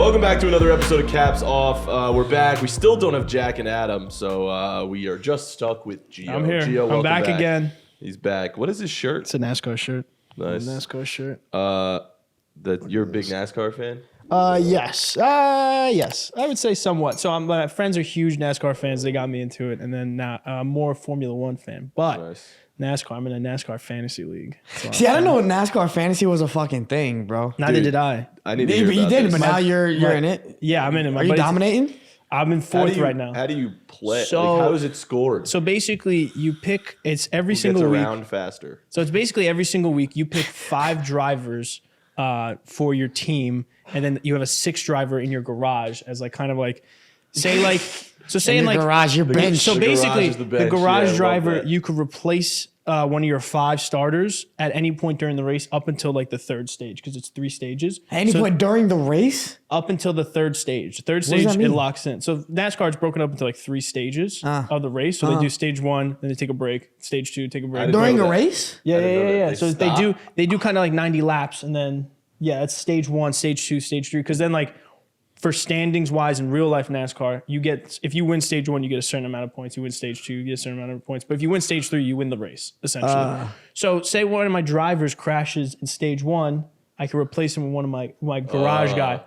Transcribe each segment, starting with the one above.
Welcome back to another episode of Caps Off. We're back. We still don't have Jack and Adam, so we are just stuck with Gio. I'm here. Gio, I'm back again. He's back. What is his shirt? It's a NASCAR shirt. Nice. NASCAR shirt. You're a big NASCAR fan? Yes. Yes. I would say somewhat. So my friends are huge NASCAR fans. They got me into it. And then now I'm more Formula One fan. But Nice. NASCAR, I'm in a NASCAR fantasy league. See, I didn't know NASCAR fantasy was a fucking thing, bro. Neither did I. I need to hear But you about did, this. but now you're in it. Yeah, I'm in it. My Are you buddies- dominating? I'm in How fourth do you- right now. How do you play? So- how is it scored? So basically, you pick, it's every Who single gets week. around faster? So it's basically every single week you pick 5 drivers for your team, and then you have a 6th driver in your garage as like kind of like, say like, so say in your like garage, your bench. So The garage basically, is the the bench. Yeah, I garage love driver that. you could replace one of your 5 starters at any point during the race up until like the 3rd stage because it's 3 stages. At any point during the race? Up until the 3rd stage. The 3rd does stage that it mean? locks in. So NASCAR is broken up into like 3 stages of the race. So they do stage 1, then they take a break. Stage 2, take a break. didn't During know a that. race? Yeah, didn't know that. yeah. They So stop? they do kind of like 90 laps, and then it's stage 1, stage 2, stage 3. Because then like for standings wise in real life NASCAR, you get if you win stage 1, you get a certain amount of points. You win stage 2, you get a certain amount of points. But if you win stage 3, you win the race essentially. So say one of my drivers crashes in stage 1, I can replace him with one of my garage guy.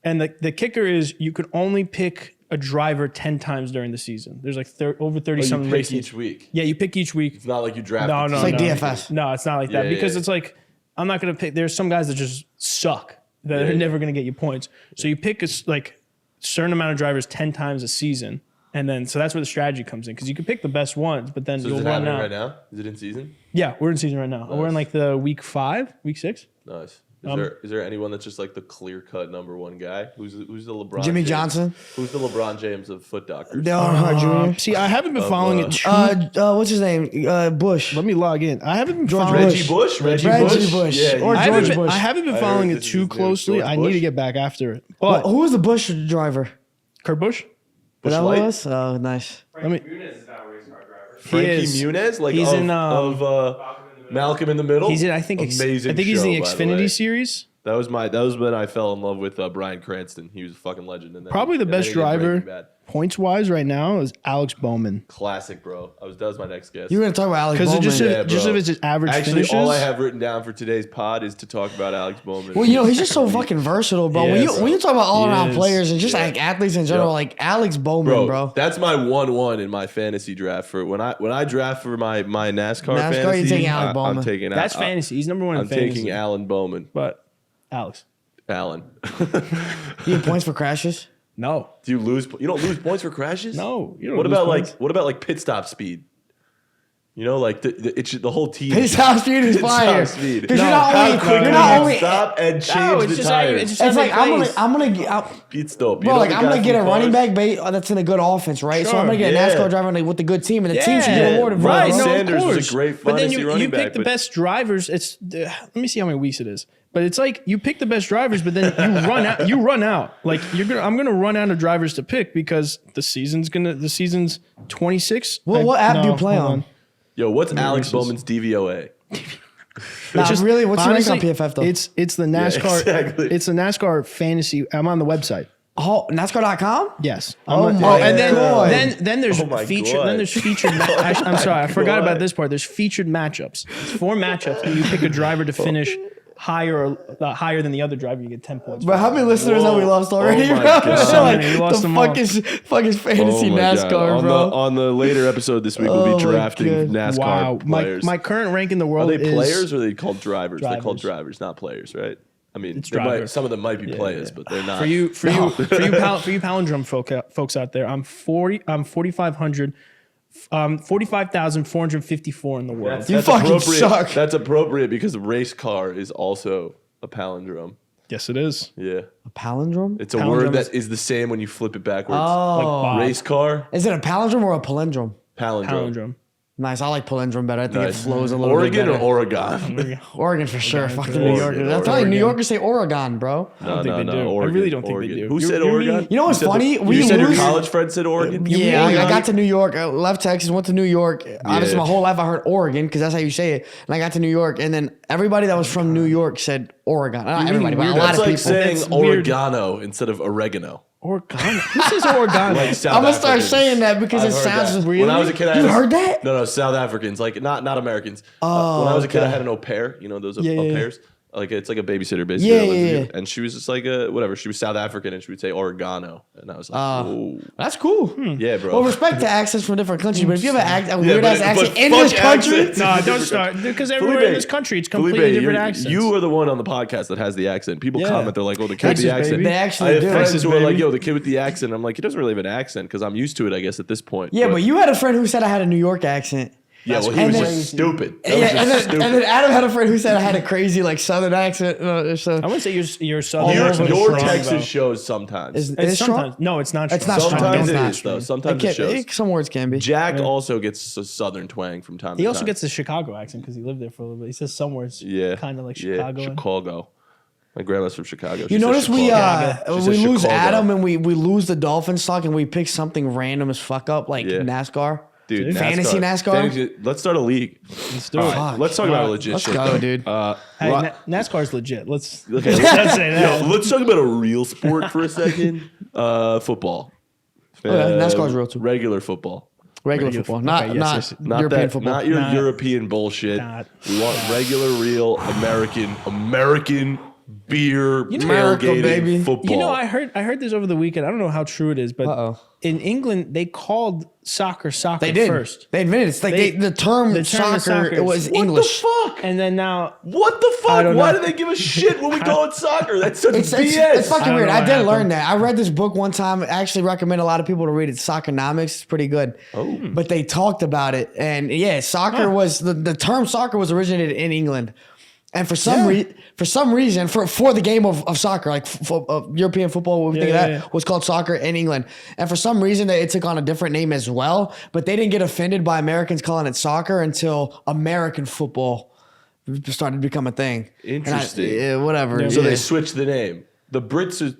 And the kicker is you can only pick a driver 10 times during the season. There's like over 30 You something pick races. each week. Yeah, you pick each week. It's not like you draft. No, the no, team. It's like no. DFS. No, it's not like that Yeah, because yeah. it's like I'm not gonna pick. There's some guys that just suck that are never gonna get you points. So you pick like certain amount of drivers 10 times a season, and then so that's where the strategy comes in because you can pick the best ones, but then So you'll is it run happening out. right now? Is it in season? Yeah, we're in season right now. We're in like the week 5, week 6. Nice. Is there anyone that's just like the clear cut number 1 guy? Who's the LeBron? Jimmy James? Johnson? Who's the LeBron James of foot doctors? Dale Earnhardt Jr. See, I haven't been following it too. What's his name? Bush. Let me log in. I haven't been George following. Reggie Bush. Reggie Bush. Yeah, Or I George haven't, been, Bush. I haven't been I following heard it this is too his name, closely. George I need to Bush. get back after it. But Who was the Bush driver? Kurt Busch. Is that what Light? it was? Oh, nice. Let me. Muniz is now a race car driver. Frankie is. Muniz, like He's of, in, of Malcolm in the Middle. He's in. I think. Amazing. I think he's in the show, by way. Xfinity series. That was when I fell in love with Bryan Cranston. He was a fucking legend. And then Probably the and then best he did Breaking driver Bad. points wise right now is Alex Bowman Classic, bro. That was my next guess. You were going to talk about Alex because Bowman. just bro. of his average Actually, finishes. all I have written down for today's pod is to talk about Alex Bowman. Well, he's just so fucking versatile, bro. Yeah, When you talk about all-around is. players and just Yeah. like athletes in general, Yeah. like Alex Bowman, bro. That's my 1-1 in my fantasy draft for when I draft for my NASCAR NASCAR, fantasy. you're taking Alec Bowman. I'm taking That's fantasy. He's number 1 in I'm fantasy. taking Alan Bowman. But Alex, Alan. You get points for crashes? no, Do you lose? You don't lose points for crashes? no. You don't What lose about points. what about like pit stop speed? You know, like the whole team. His top speed is Pit fire. stop speed. Because No. How quickly you're not you only stop and change the tires. it's just It's like plays. I'm gonna Pit stop. bro, like I'm gonna get a running back that's in a good offense, right? So I'm gonna get a Sure, NASCAR yeah. driver with a good team, and the team should get rewarded for right? it, No, bro. Sanders of was a course. great but then fantasy you running pick back, the but- best drivers. Let me see how many weeks it is. But it's like you pick the best drivers, but then you run out. You run out. Like I'm gonna run out of drivers to pick because the season's 26. What app do you play on? Yo, what's Alex races. Bowman's DVOA? Nah, really, what's your rank on honestly, PFF though? It's the NASCAR. exactly. It's the NASCAR fantasy. I'm on the website. Oh, NASCAR.com? Yes. Oh I'm my and then God. then there's Oh my featured. God. Then there's featured. I'm sorry, I forgot God. about this part. There's featured matchups. It's 4 matchups, and you pick a driver to finish higher than the other driver. You get 10 points. But how many listeners have we lost already, Oh my bro? God. So, like, You lost the them all. fuck is fantasy Oh my God. NASCAR, bro? On the later episode this week, we'll Oh be my drafting God. NASCAR Wow, players. my current rank in the Are world they is players or are they called drivers? They're called Drivers. drivers, not players, right? I mean, It's they might, drivers. some of them might be players, but they're not. For you palindrome folks out there. I'm 4,500. 45,454 in the world. You fucking appropriate. suck. That's appropriate because race car is also a palindrome. Yes, it is. Yeah. A palindrome? It's a Palindrome word is- that is the same when you flip it backwards. Oh. Like Bob. Race car, Is it a palindrome or a palindrome? palindrome. Palindrome. Nice. I like palindrome better. I think Nice. it flows a little Oregon bit or better. Oregon? Oregon for sure. Fuck the New Oregon. Yorkers. I'm telling you, New Yorkers say Oregon, bro. I don't think they do. Oregon, I really don't think Oregon. they do. Who said Oregon? You know what's funny? You said your lose- college friend said Oregon? Yeah, I got to New York, left Texas, went to New York. Honestly, Yeah. my whole life I heard Oregon because that's how you say it. And I got to New York, and then everybody that was from New York said Oregon. Not everybody, but a lot That's of like people. saying That's weird. oregano instead of oregano. Oregano. Who says Oregano? Like South I'm gonna start Africans. saying that because I've it heard sounds that. really. When I was a kid, I You had heard that? No, South Africans, like not Americans. When I was a kid, I had an au pair. You know those Yeah, au yeah. pairs. Like it's like a babysitter basically. Yeah, that lives yeah, with you. yeah. And she was just like whatever. She was South African, and she would say oregano, and I was like, oh, That's cool. yeah, bro. Well, respect to accents from different countries, but if you have a Yeah, weird ass but accent in fuck this country, accents. No, don't start. Because everywhere in this country, it's completely different accents. You are the one on the podcast that has the accent. People Yeah. comment, they're like, "Oh, the kid with Texas, the accent." baby. They actually I have do. friends Texas, who are like, baby. "Yo, the kid with the accent." I'm like, he doesn't really have an accent because I'm used to it, I guess, at this point. yeah, but you had a friend who said I had a New York accent. yeah, well, he And was then- just stupid. That Yeah, was and just then, stupid. and then Adam had a friend who said I had a crazy like Southern accent. So I wouldn't say you're Southern. Your, accent is your strong, Texas though. shows sometimes. is It's it strong? sometimes. No, it's not. It's strong. not strong. Sometimes It's it not is, though. strong. Sometimes it shows. Some words can be. Jack also gets a southern twang from time to time. He also gets the Chicago accent because he lived there for a little bit. He says some words, kind of like Chicago. Yeah, Chicago. My grandma's from Chicago. She You says notice we Chicago. She we says lose Chicago. Adam and we lose the Dolphins talk and we pick something random as fuck up like Yeah. NASCAR. Dude, Fantasy NASCAR? Fantasy- let's start a league. Let's do it. Fuck. Let's talk about a legit Let's shit. go, though. dude. Hey, Ro- NASCAR's legit. Let's Okay, let's say that. Yo, let's talk about a real sport for a second. Football. NASCAR's real too. Regular football. Regular Regular football, football. not Okay, yes, not yes. European football. Not your Not- European bullshit. Not- We want regular, real American beer America, tailgating baby. football. You know, I heard this over the weekend. I don't know how true it is, but Uh-oh. in England they called soccer They did first, They admitted it's like They- the term is soccer. It was what English. the fuck? and then now What the I fuck? don't Why know. do they give a shit when we call it soccer? That's such It's BS. fucking don't weird. know I what did happened. learn that. I read this book one time. I actually recommend a lot of people to read it. Soccernomics. It's pretty good. Oh. But they talked about it. And yeah, soccer was the term soccer was originated in England. And for some reason, for the game of soccer, like European football, what we think of that was called soccer in England. And for some reason, it took on a different name as well. But they didn't get offended by Americans calling it soccer until American football started to become a thing. Interesting. Yeah, whatever. So yeah. they switched the name. The Brits are.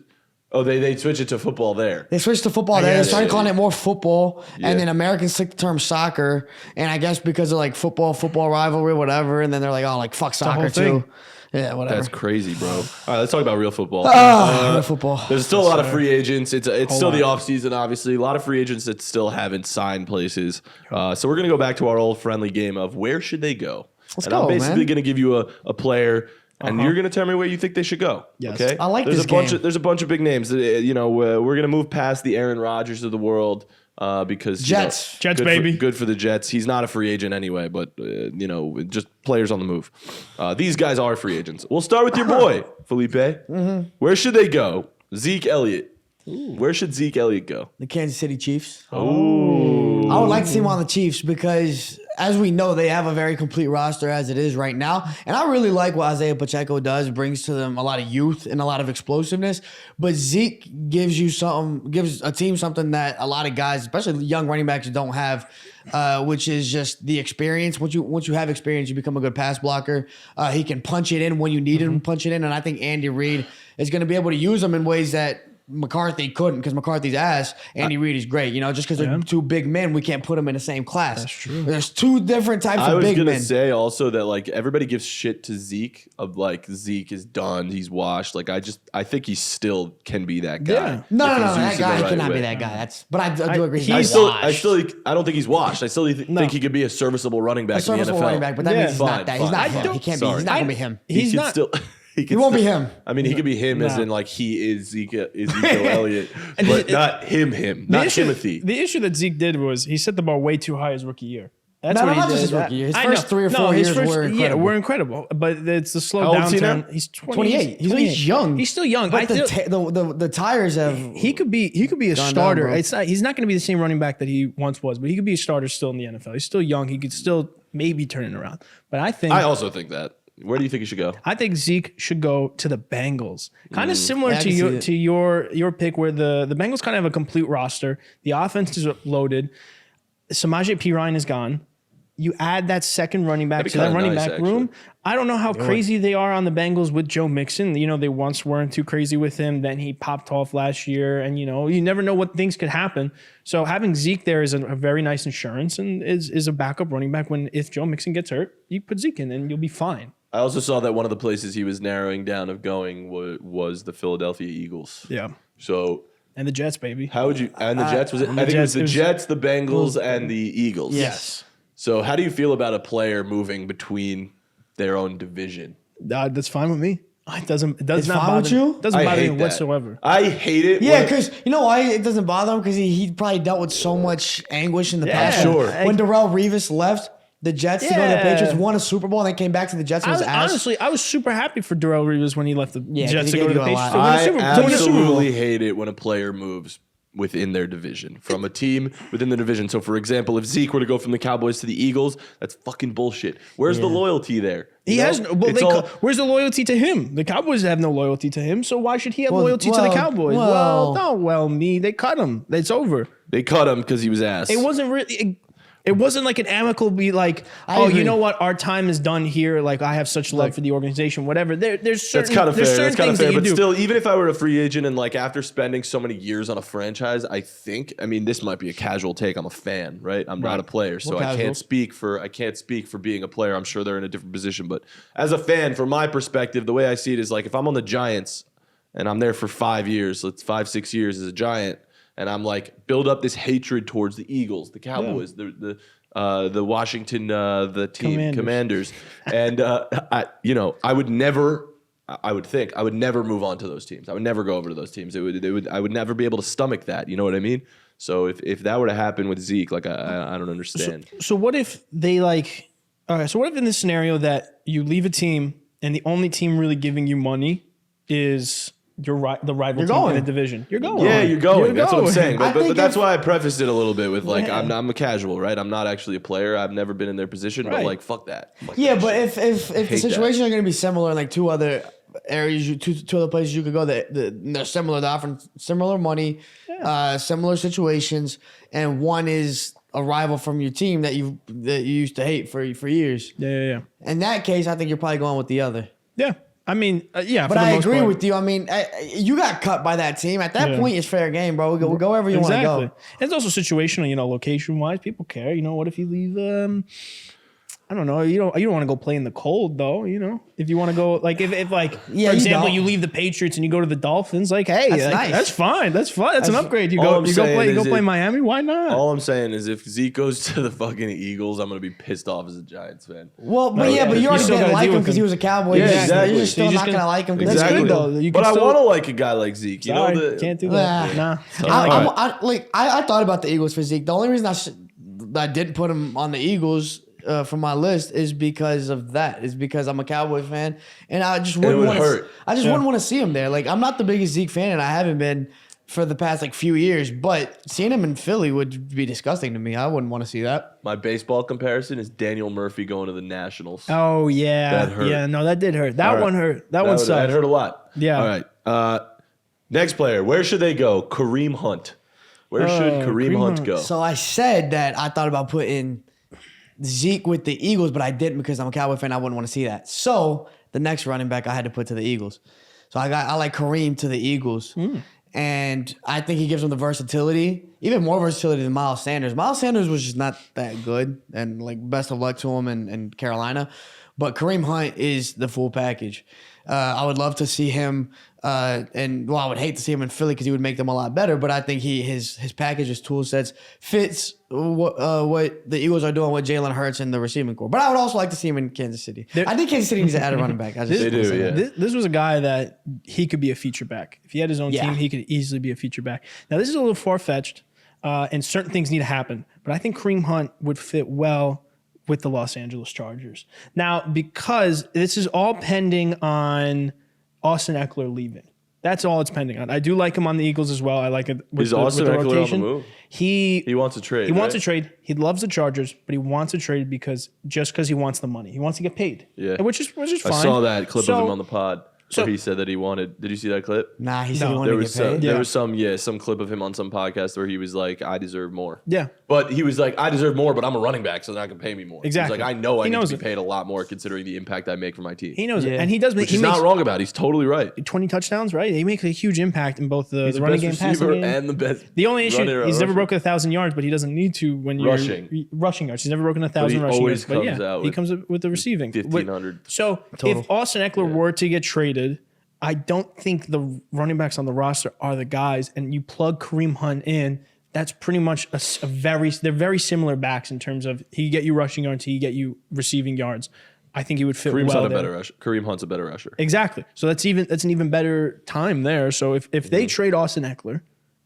Oh, they switched it to football there. They switched to football. They guess. started calling it more football, Yeah. and then Americans took the term soccer. And I guess because of like football rivalry, whatever. And then they're like, oh, like fuck soccer whole thing. too. Yeah, whatever. That's crazy, bro. All right, let's talk about real football. Real football. There's still a lot of free agents. It's still the lot. offseason, obviously. A lot of free agents that still haven't signed places. So we're going to go back to our old friendly game of where should they go? Let's and I'm go, basically man. going to give you a player, and you're going to tell me where you think they should go. Yes. Okay? I like there's this a bunch game. There's a bunch of big names. You know, we're going to move past the Aaron Rodgers of the world. Because Jets. Jets, good baby. good for the Jets. He's not a free agent anyway, but you know, just players on the move. These guys are free agents. We'll start with your boy Felipe. Mm-hmm. Where should they go? Zeke Elliott. Where should Zeke Elliott go? The Kansas City Chiefs. Oh, I would like to see him on the Chiefs because, as we know, they have a very complete roster as it is right now. And I really like what Isaiah Pacheco does, brings to them a lot of youth and a lot of explosiveness. But Zeke gives a team something that a lot of guys, especially young running backs, don't have, which is just the experience. Once you have experience, you become a good pass blocker. He can punch it in when you need him to punch it in. And I think Andy Reid is going to be able to use him in ways that McCarthy couldn't, because McCarthy's ass. Andy Reid is great. You know, just because they're two big men, we can't put them in the same class. That's true. There's two different types I of was big gonna men. say also that like everybody gives shit to Zeke of like Zeke is done, he's washed. Like I think he still can be that guy. Yeah. No, if he's that used in guy the right cannot way. be that guy. But I do agree. he's He's I don't think he's washed. I still think he could be a serviceable running back a in the serviceable NFL. running back, but that Yeah. means he's Fine, not that. He's fine. not I him. don't- He can't be. sorry. He's not gonna be him. He's could not. still. He won't be him. I mean, he could be him as No. in like he is Ezekiel Elliott, but not him. Not Timothy. The issue that Zeke did was he set the bar way too high his rookie year. That's No, what he not did. just his rookie year. His I first know. 3 or 4 his years were Yeah, incredible. we're incredible. But it's the slow How old is he now? downturn. He's 28. He's 28. young. He's still young. But the tires have. He could be a Gone starter. down, bro. He's not going to be the same running back that he once was, but he could be a starter still in the NFL. He's still young. He could still maybe turn it around. But I also think that. Where do you think he should go? I think Zeke should go to the Bengals. Kind of similar Yeah, I to can your see your pick, where the Bengals kind of have a complete roster. The offense is loaded. Samaje Perine is gone. you add that second running back That'd be to that kinda running nice, back room. I don't know how crazy they are on the Bengals with Joe Mixon. You know, they once weren't too crazy with him. Then he popped off last year. And, you know, you never know what things could happen. So having Zeke there is a very nice insurance and is a backup running back when if Joe Mixon gets hurt, you put Zeke in and you'll be fine. I also saw that one of the places he was narrowing down of going was the Philadelphia Eagles. Yeah. So And the Jets, baby. how would you and the Jets was it? I think it was the Jets, the Bengals, and the Eagles. Yes. So how do you feel about a player moving between their own division? That's fine with me. It does It's not fine bother with you? Doesn't I bother me hate that. whatsoever. I hate it. Yeah, when- because you know why it doesn't bother him? Because he probably dealt with so much anguish in the past. sure. When Darrell Revis left the Jets to go to the Yeah. Patriots, won a Super Bowl, and then came back to the Jets and was ass. Honestly, I was super happy for Darrell Reeves when he left the 'cause Jets he to go gave to the you a Patriots. lot. To win a I Super Bowl. absolutely hate it when a player moves within their division from a team within the division. So, for example, if Zeke were to go from the Cowboys to the Eagles, that's fucking bullshit. Where's the loyalty there? He You know? has no. Well, It's all- where's the loyalty to him? The Cowboys have no loyalty to him, so why should he have Well, loyalty to the well, Cowboys? They cut him. It's over. they cut him because he was ass. It wasn't really. It wasn't like an amicable be like, I oh, agree. you know what? Our time is done here. Like I have such love for the organization. Whatever. There's certain. That's kind of there's fair. certain That's kind of things that fair. you But do. still, even if I were a free agent and like after spending so many years on a franchise, I mean, this might be a casual take. I'm a fan, right? I'm not a player, so We're I casual. can't speak for being a player. I'm sure they're in a different position, but as a fan, from my perspective, the way I see it is like if I'm on the Giants and I'm there for 5 years, so it's 5-6 years as a Giant, and I'm like build up this hatred towards the Eagles, the Cowboys, the Washington, the team Commanders, and I would never move on to those teams. I would never go over to those teams. I would never be able to stomach that. You know what I mean? So if that were to happen with Zeke, like I don't understand. So what if they like? All right. So what if in this scenario that you leave a team and the only team really giving you money is the rival team going. in the division? You're going. Yeah, you're going. That's what I'm going. saying. I But think that's if- why I prefaced it a little bit with like Yeah. I'm a casual, right? I'm not actually a player. I've never been in their position, but Right. like fuck that. Fuck Yeah, that but shit. if the that. situations are going to be similar in like two other areas, two other places you could go that they're similar, they're offering similar money, similar situations, and one is a rival from your team that you used to hate for years. Yeah. In that case, I think you're probably going with the other. Yeah. I mean, yeah. But I agree with you. I mean, you got cut by that team. At that Yeah. point, it's fair game, bro. We'll go wherever you want to Exactly. go. And it's also situational, location wise. People care. What if you leave? I don't know. You don't want to go play in the cold though. If you want to go like if like Yeah, for you example don't. you leave the Patriots and you go to the Dolphins, like hey, That's like, nice. that's fine. That's fun. That's an upgrade. You all go I'm you go saying play you go is play if- Miami. Why not? All I'm saying is if Zeke goes to the fucking Eagles, I'm gonna be pissed off as a Giants fan. Well, but No, yeah, but you you already still didn't gotta like deal him with because him. he was a Cowboy. Yeah, You're exactly. just still So you're not just gonna like him. 'cause That's he's good, Eagle. though. You But can I still- want to like a guy like Zeke. You Sorry, know the can't do Nah. that. Nah. I thought about the Eagles for Zeke. The only reason I didn't put him on the Eagles from my list is because of that. Is because I'm a Cowboy fan, and I just wouldn't would want hurt. to. I just wouldn't want to see him there. Like I'm not the biggest Zeke fan, and I haven't been for the past like few years. But seeing him in Philly would be disgusting to me. I wouldn't want to see that. My baseball comparison is Daniel Murphy going to the Nationals. Oh yeah, That hurt. yeah. No, that did hurt. That All right. one hurt. That one That sucked. hurt a lot. Yeah. All right. Next player. Where should they go? Kareem Hunt. Where should Kareem Kareem Hunt Hunt. go? So I said that I thought about putting Zeke with the Eagles, but I didn't because I'm a Cowboy fan. I wouldn't want to see that. So the next running back I had to put to the Eagles. So I like Kareem to the Eagles. And I think he gives them the versatility, even more versatility than Miles Sanders. Miles Sanders was just not that good, and like best of luck to him in Carolina. But Kareem Hunt is the full package. I would love to see him, I would hate to see him in Philly because he would make them a lot better. But I think his package, his tool sets fits what the Eagles are doing with Jalen Hurts and the receiving core. But I would also like to see him in Kansas City. I think Kansas City needs to add a running back. I just They do, yeah. This was a guy that he could be a feature back. If he had his own Yeah. team, he could easily be a feature back. Now, this is a little far-fetched, and certain things need to happen. But I think Kareem Hunt would fit well with the Los Angeles Chargers. Now, because this is all pending on Austin Eckler leaving. That's all it's pending on. I do like him on the Eagles as well. I like it with Is Austin Eckler on the move? He wants a trade. He wants right? a trade. He loves the Chargers, but he wants a trade because he wants the money. He wants to get paid. Yeah. which is fine. I saw that clip So- of him on the pod so- where he said that he wanted. Did you see that clip? Nah, he said he No. wanted There to was get paid. some, there was some clip of him on some podcast where he was like, "I deserve more." Yeah. But he was like, I deserve more, but I'm a running back, so they're not going to pay me more. Exactly. He's like, I know I He need to knows be it. paid a lot more considering the impact I make for my team. He knows it, Yeah. and he does make. Which He he's makes not wrong about. He's totally right. 20 touchdowns, right? He makes a huge impact in both the He's running the game, best passing receiver game. and the best. The only issue, runner- he's never rusher. broken 1,000 yards, but he doesn't need to when you're rushing yards. He's never broken 1,000 he rushing always yards. But comes out he with comes up with the receiving. 1,500 So total. if Austin Eckler were to get traded, I don't think the running backs on the roster are the guys, and you plug Kareem Hunt in. That's pretty much they're very similar backs in terms of he get you rushing yards, he get you receiving yards. I think he would fit Kareem well Hunt's a there. better rusher. Kareem Hunt's a better rusher. Exactly. So that's an even better time there. So if they trade Austin Eckler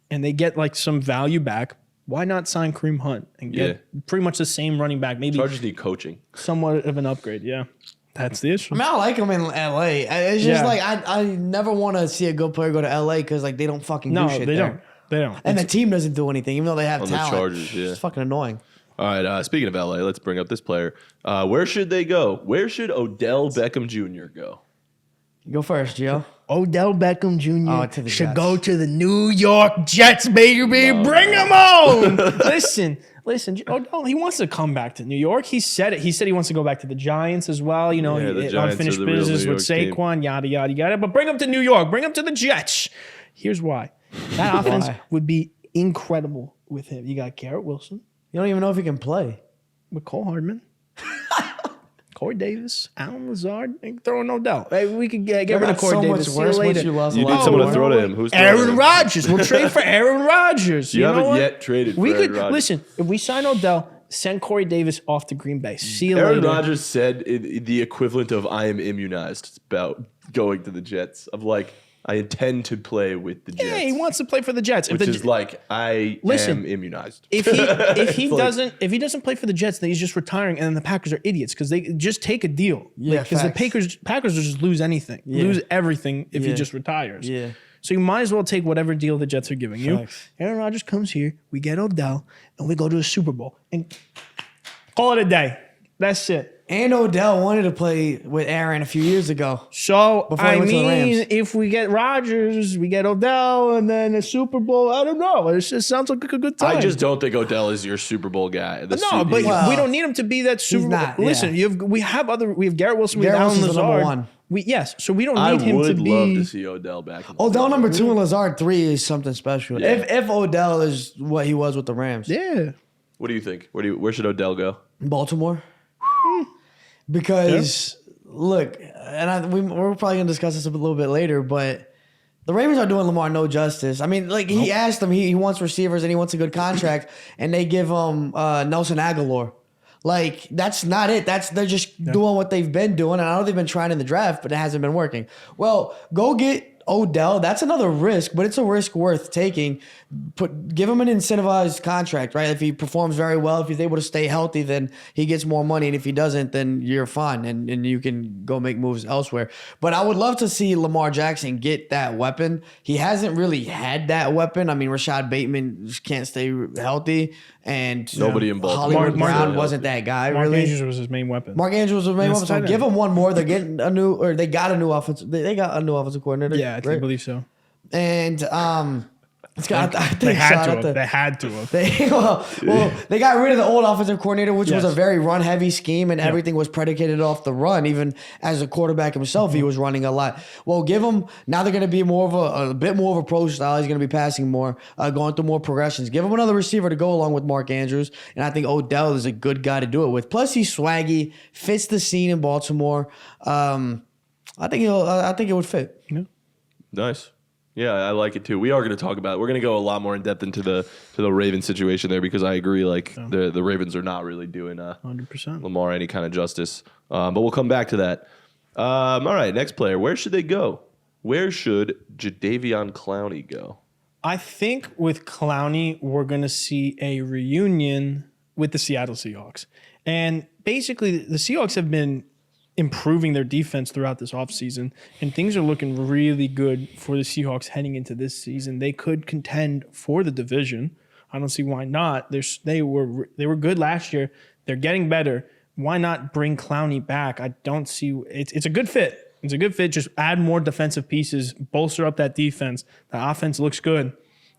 and they get like some value back, why not sign Kareem Hunt and get pretty much the same running back, maybe Chargers need coaching. somewhat of an upgrade? Yeah. That's the issue. I mean, I like him in LA. It's just like I never want to see a good player go to LA because like they don't fucking do shit they there. don't. They don't. And the team doesn't do anything, even though they have On the talent. Chargers, yeah. It's fucking annoying. All right. Speaking of LA, let's bring up this player. Where should they go? Where should Odell Beckham Jr. go? Go first, Gio. Odell Beckham Jr. To the should Jets. go to the New York Jets, baby. Bring him on. listen. Odell, he wants to come back to New York. He said it. He said he wants to go back to the Giants as well. You know, Yeah, the Giants are unfinished the real business New with York team. Saquon, yada, yada, yada. But bring him to New York. Bring him to the Jets. Here's why. That offense would be incredible with him. You got Garrett Wilson, You don't even know if he can play. with Cole Hardman, Corey Davis, Alan Lazard, and throwing Odell. Hey, we could get rid of Corey Davis. See you later. You need someone to throw to him. Who's throwing to Aaron him? Rodgers. We'll trade for Aaron Rodgers. You know haven't what? yet traded for We Aaron could Rodgers. listen. If we sign Odell, send Corey Davis off to Green Bay. See you Aaron later. Rodgers said the equivalent of "I am immunized" about going to the Jets. Of like, I intend to play with the Jets. Yeah, he wants to play for the Jets. which is like I am immunized. If he doesn't play for the Jets, then he's just retiring, and then the Packers are idiots because they just take a deal. Yeah, because the facts. Packers will just lose anything, lose everything if he just retires. Yeah. So you might as well take whatever deal the Jets are giving you. Facts. Aaron Rodgers comes here, we get Odell, and we go to a Super Bowl and call it a day. That's it. And Odell wanted to play with Aaron a few years ago. So Before he I went to the mean, Rams. if we get Rodgers, we get Odell, and then a Super Bowl. I don't know. It just sounds like a good time. I just don't think Odell is your Super Bowl guy. No, but Well, we don't need him to be that Super Bowl. not, yeah. Listen, we have Garrett Wilson, we Garrett have Alan Wilson's the number Lazard. one. So we don't I need him to would be. love to see Odell back. In the Odell league. number 2 and Lazard 3 is something special. Yeah. If Odell is what he was with the Rams. Yeah. What do you think? Where should Odell go? Baltimore. Because look, and we're probably gonna discuss this a little bit later, but the Ravens are doing Lamar no justice. I mean, like he asked them, he wants receivers and he wants a good contract, and they give him Nelson Aguilar. Like that's not it. They're just doing what they've been doing, and I know they've been trying in the draft, but it hasn't been working. Well, go get Odell. That's another risk, but it's a risk worth taking. Give him an incentivized contract, right? If he performs very well, if he's able to stay healthy, then he gets more money, and if he doesn't, then you're fine, and you can go make moves elsewhere. But I would love to see Lamar Jackson get that weapon. He hasn't really had that weapon. I mean, Rashad Bateman just can't stay healthy, and Nobody in Baltimore. Hollywood Mark- Brown Mark- wasn't that guy. Mark really, Andrews was his main weapon. Mark Andrews was the main Yes, weapon. So tight give end. him one more. They're getting they got a new offensive. They got a new offensive coordinator. Yeah, I right? believe so. And it's got. I think They had shout to out have. to- They had to have. they got rid of the old offensive coordinator, which was Yes. a very run heavy scheme, and everything was predicated off the run. Even as a quarterback himself, he was running a lot. Well, give him now. They're going to be more of a bit more of a pro style. He's going to be passing more, going through more progressions. Give him another receiver to go along with Mark Andrews, and I think Odell is a good guy to do it with. Plus, he's swaggy, fits the scene in Baltimore. I think it would fit. Nice. Yeah, I like it too. We are going to talk about it. We're going to go a lot more in depth into the Ravens situation there because I agree. Like the Ravens are not really doing 100%. Lamar any kind of justice. But we'll come back to that. All right, next player. Where should they go? Where should Jadeveon Clowney go? I think with Clowney, we're going to see a reunion with the Seattle Seahawks. And basically, the Seahawks have been improving their defense throughout this offseason, and things are looking really good for the Seahawks heading into this season. They could contend for the division. I don't see why not. They were good last year. They're getting better. Why not bring Clowney back? I don't see it's a good fit. It's a good fit. Just add more defensive pieces, bolster up that defense. The offense looks good.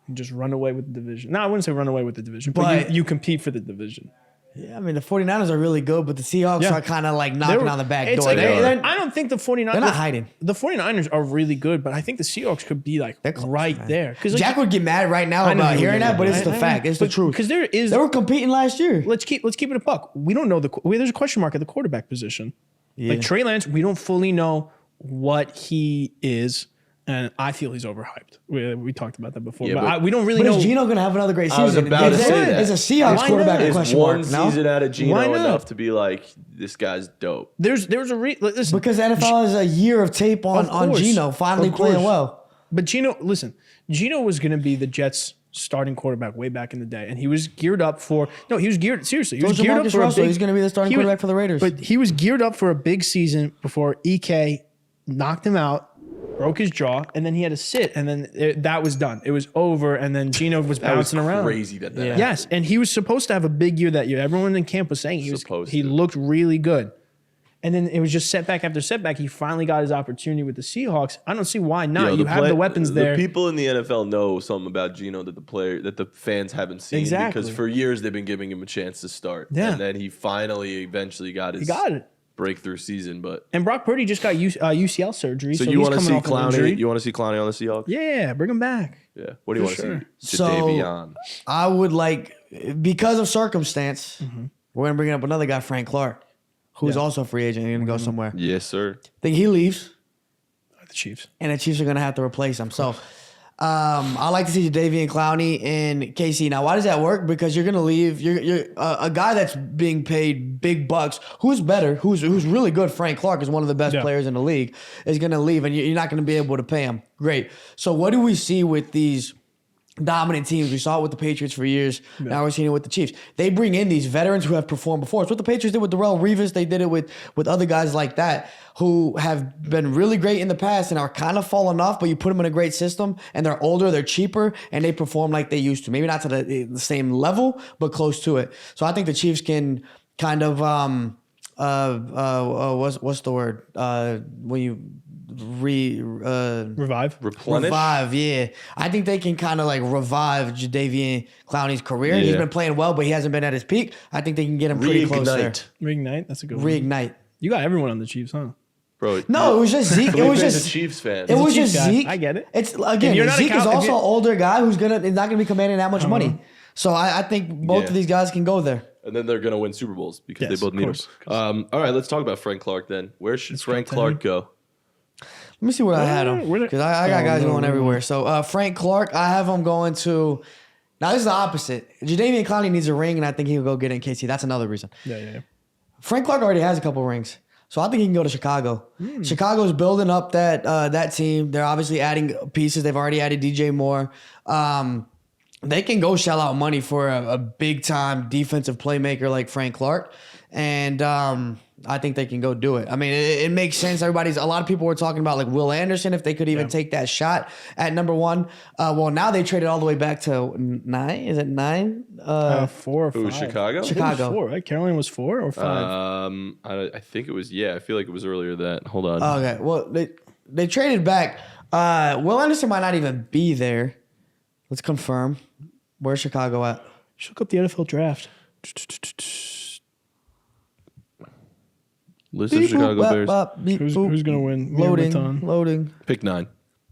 You just run away with the division. No, I wouldn't say run away with the division, but But- you compete for the division. Yeah, I mean, the 49ers are really good, but the Seahawks are kind of like knocking on the back It's door. like, I don't think the 49ers. They're not hiding. The 49ers are really good, but I think the Seahawks could be like They're close, right man. there. Because Jack would get mad right now I know about he would hearing get that, but mad. it's the fact. It's the truth. Because there is. They were competing last year. Let's keep it a buck. We don't know there's a question mark at the quarterback position. Yeah. Like Trey Lance, we don't fully know what he is, and I feel he's overhyped. We talked about that before, Yeah, but but- we don't really But know. is Geno going to have another great season? I was about to say that. Is a Seahawks Why quarterback not? a Is question one mark? No? season out of Why Geno not? enough to be like, this guy's dope? There's a listen. Because the NFL has a year of tape on course. Geno finally Of course. playing well. But Geno was going to be the Jets' starting quarterback way back in the day, and he was geared up for. No, he was geared seriously. He was So geared up Jamarcus for Russell, a big. he's going to be the starting he was- quarterback for the Raiders. But he was geared up for a big season before EK knocked him out, broke his jaw, and then he had to sit, and then that was done. It was over, and then Geno was That was bouncing around. crazy that happened. Yes, and he was supposed to have a big year that year. Everyone in camp was saying Supposed he to. looked really good. And then it was just setback after setback. He finally got his opportunity with the Seahawks. I don't see why not. Yo, You have the weapons there. The people in the NFL know something about Geno that the fans haven't seen. Exactly. Because for years they've been giving him a chance to start. Yeah. And then he finally eventually got his got it. breakthrough season. But And Brock Purdy just got UCL surgery. so So you he's want to coming see off an Clowney? injury. You want to see Clowney on the Seahawks? Yeah, bring him back. Yeah. What do you want For to see? So- Jadeveon. I would like, because of circumstance, we're going to bring up another guy, Frank Clark, who's also a free agent and going to go somewhere. Yes, sir. Think he leaves, The Chiefs. and the Chiefs are going to have to replace him. So I like to see Jadeveon Clowney in KC. Now, why does that work? Because you're going to leave. You're a guy that's being paid big bucks. Who's better? Who's really good? Frank Clark is one of the best players in the league. Is going to leave, and you're not going to be able to pay him. Great. So what do we see with these dominant teams? We saw it with the Patriots for years. Now we're seeing it with the Chiefs. They bring in these veterans who have performed before. It's what the Patriots did with Darrelle Revis. They did it with other guys like that who have been really great in the past and are kind of falling off, but you put them in a great system and they're older, they're cheaper, and they perform like they used to. Maybe not to the same level, but close to it. So I think the Chiefs can kind of what's the word? When you Revive. Replenish. revive, yeah. I think they can kind of like revive Jadeveon Clowney's career. He's Yeah. been playing well, but he hasn't been at his peak. I think they can get him pretty close there. Reignite. Reignite. That's a good one. Reignite. You got everyone on the Chiefs, huh? Bro. No, it was just Zeke. It was Felipe's just a Chiefs fan. It was Chiefs just guy. Zeke. I get it. It's If again, you're not a Zeke is Cow- if also you- an older guy who's not gonna be commanding that much money. So I think both Yeah. of these guys can go there. And then they're going to win Super Bowls because Yes, they both of need course. them. All right, let's talk about Frank Clark then. Where should Frank to Clark him. go? Let me see where I had him Where- because I got guys no, going no, everywhere. So Frank Clark, I have him going to. Now this is the opposite. Jadeveon Clowney needs a ring, and I think he'll go get it in KC. That's another reason. Yeah. Frank Clark already has a couple rings, so I think he can go to Chicago. Chicago's building up that team. They're obviously adding pieces. They've already added DJ Moore. They can go shell out money for a big time defensive playmaker like Frank Clark, and I think they can go do it. I mean, it makes sense. A lot of people were talking about like Will Anderson if they could even take that shot at number one. Well, now they traded all the way back to 9. Is it 9? 4 or 5. Who, Chicago? I think it was Chicago. 4, right? Carolina was 4 or 5. I think it was, I feel like it was earlier than that. Hold on. Okay. Well, they traded back. Will Anderson might not even be there. Let's confirm. Where's Chicago at? Just look up the NFL draft. List of Chicago Bears. Who's going to win? Loading. Matan. Loading. Pick 9.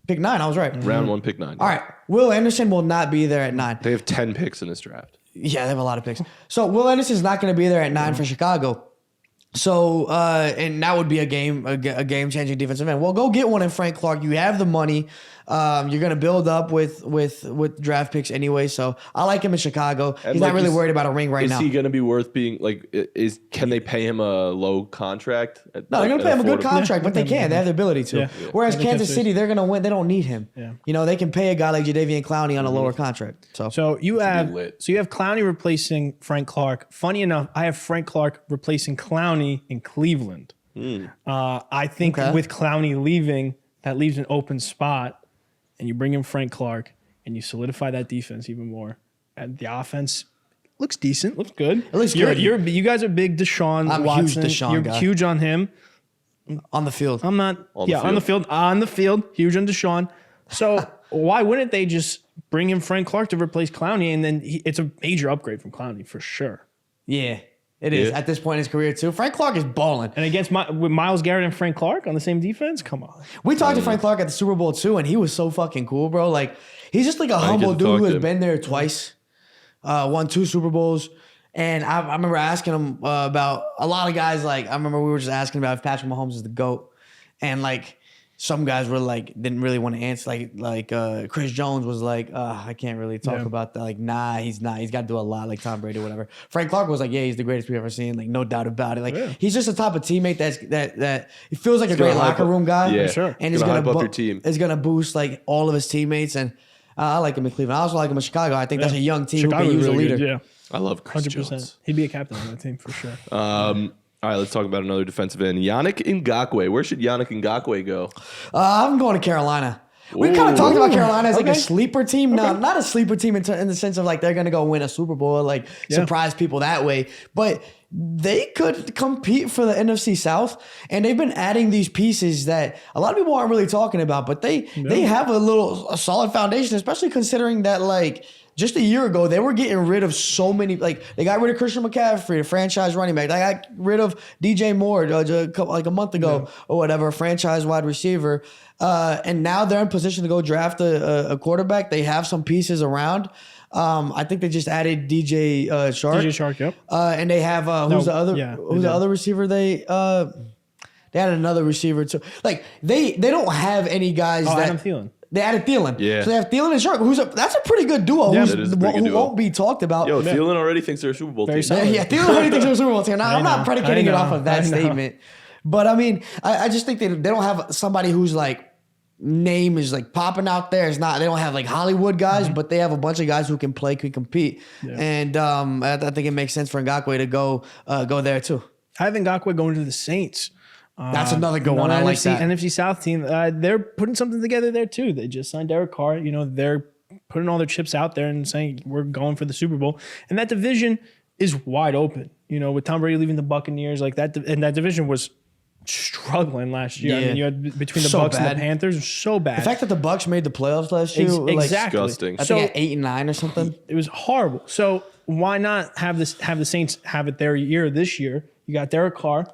Pick 9. I was right. Round 1, pick 9. All right. Will Anderson will not be there at 9. They have 10 picks in this draft. Yeah, they have a lot of picks. So Will Anderson's not going to be there at 9 for Chicago. So and that would be a game changing defensive end. Well, go get one in Frank Clark. You have the money. You're going to build up with draft picks anyway. So I like him in Chicago. And He's like not really you s- worried about a ring right now. Is he going to be worth being like? Can they pay him a low contract? No, they're going to pay him a good affordable- contract, but they can. They have the ability to. Yeah. Whereas I think Kansas that's City, they're going to win. They don't need him. Yeah. You know, they can pay a guy like Jadeveon Clowney on a lower contract. So You have lit. Clowney replacing Frank Clark. Funny enough, I have Frank Clark replacing Clowney in Cleveland. I think Okay. with Clowney leaving, that leaves an open spot, and you bring in Frank Clark, and you solidify that defense even more. And the offense looks decent, looks good. It looks good. You guys are big Deshaun I'm a Watson. huge Deshaun You're guy. huge on him. on the field. I'm not. On the on the field. On the field. Huge on Deshaun. So why wouldn't they just bring in Frank Clark to replace Clowney? And then it's a major upgrade from Clowney for sure. Yeah, it is at this point in his career too. Frank Clark is balling. And against with Myles Garrett and Frank Clark on the same defense, come on. We talked to Frank Clark at the Super Bowl too, and he was so fucking cool, bro. Like he's just like a humble dude who has been there twice, won 2 Super Bowls. And I remember asking him about a lot of guys. Like I remember we were just asking about if Patrick Mahomes is the GOAT, and like some guys were like didn't really want to answer. Like Chris Jones was like, I can't really talk about that. Like nah, he's not. He's got to do a lot like Tom Brady or whatever. Frank Clark was like, yeah, he's the greatest we've ever seen. Like no doubt about it. Like he's just the type of teammate that he feels like a great locker room guy. Yeah, sure. And he's gonna hype up your team. Is gonna boost like all of his teammates. And I like him in Cleveland. I also like him in Chicago. I think that's a young team Chicago who can use really a leader. Good, yeah. I love Chris 100%. Jones. He'd be a captain on that team for sure. All right, let's talk about another defensive end. Yannick Ngakoue. Where should Yannick Ngakoue go? I'm going to Carolina. We kind of talked about Carolina as like a sleeper team. No, not a sleeper team in the sense of like they're going to go win a Super Bowl or like surprise people that way. But they could compete for the NFC South, and they've been adding these pieces that a lot of people aren't really talking about. But they have a solid foundation, especially considering that like just a year ago, they were getting rid of so many. Like they got rid of Christian McCaffrey, the franchise running back. They got rid of DJ Moore like a month ago or whatever, franchise wide receiver. And now they're in position to go draft a quarterback. They have some pieces around. I think they just added DJ Shark. DJ Shark, yep. And they have who's the other receiver? They added another receiver too. Like they don't have any guys that Adam Thielen. They added Thielen. Yeah. So they have Thielen and Shark, that's a pretty good duo who won't be talked about. Yo, Thielen already thinks they're a Super Bowl team. Yeah, Thielen already thinks they're a Super Bowl team. Now, I'm not predicating it off of that statement. But I mean, I just think they don't have somebody who's like name is like popping out there. It's not, they don't have like Hollywood guys, but they have a bunch of guys who can play, can compete. Yeah. And I think it makes sense for Ngakoue to go there too. I have Ngakoue going to the Saints. That's another good one. I like that. NFC South team. They're putting something together there too. They just signed Derek Carr. You know, they're putting all their chips out there and saying we're going for the Super Bowl. And that division is wide open. You know, with Tom Brady leaving the Buccaneers, like that, and that division was struggling last year. Yeah. I mean, you had between the Bucs and the Panthers, so bad. The fact that the Bucs made the playoffs last year, exactly. Disgusting. I think at 8-9 or something. It was horrible. So why not have the Saints have it their year this year? You got Derek Carr.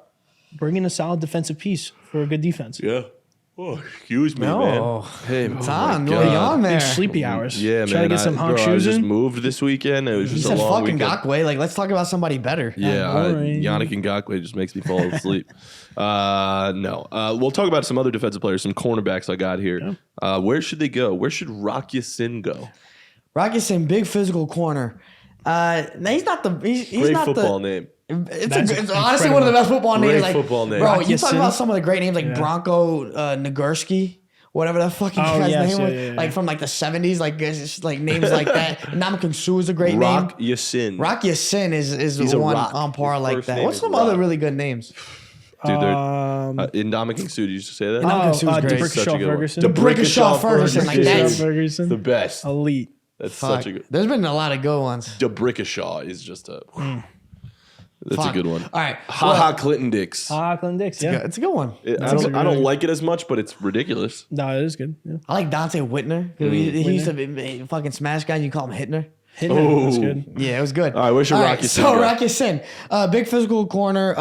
Bring in a solid defensive piece for a good defense. Yeah. Oh, excuse me, man. Hey, Matan, what are you on there? Sleepy hours. Yeah, Try man. to get some honk shoes I just in. moved this weekend. It was just a long weekend. Ngakoue. Like, let's talk about somebody better. Yeah, Yannick Ngakoue just makes me fall asleep. No. We'll talk about some other defensive players, some cornerbacks I got here. Yeah. Where should they go? Where should Rock Ya-Sin go? Rock Ya-Sin, big physical corner. He's not the. He's Great not football the, name. It's honestly one of the best football names. Great football name. Bro, you talk about some of the great names like Bronco Nagurski, whatever that fucking guy's name was. Yeah. Like from like the 70s, like just like names like that. Namkan Suh is a great name. Rock Ya-Sin. Rock Ya-Sin is the one on par like that. What's some other really good names? Dude, Ndamukong Suh, did you just say that? Ndamukong Suh is great. DeBrickashaw Ferguson. DeBrickashaw Ferguson. Like that's the best. Elite. That's such a good. There's been a lot of good ones. DeBrickashaw is just a. That's a good one. All right. Clinton Dix. Clinton Dix, yeah. It's a good one. I don't like it as much, but it's ridiculous. No, it is good. Yeah. I like Dante Whitner. He used to be a fucking smash guy. You call him Hittner. That's good. Yeah, it was good. All right, where's your Rock Ya-Sin? So Rock Ya-Sin, big physical corner.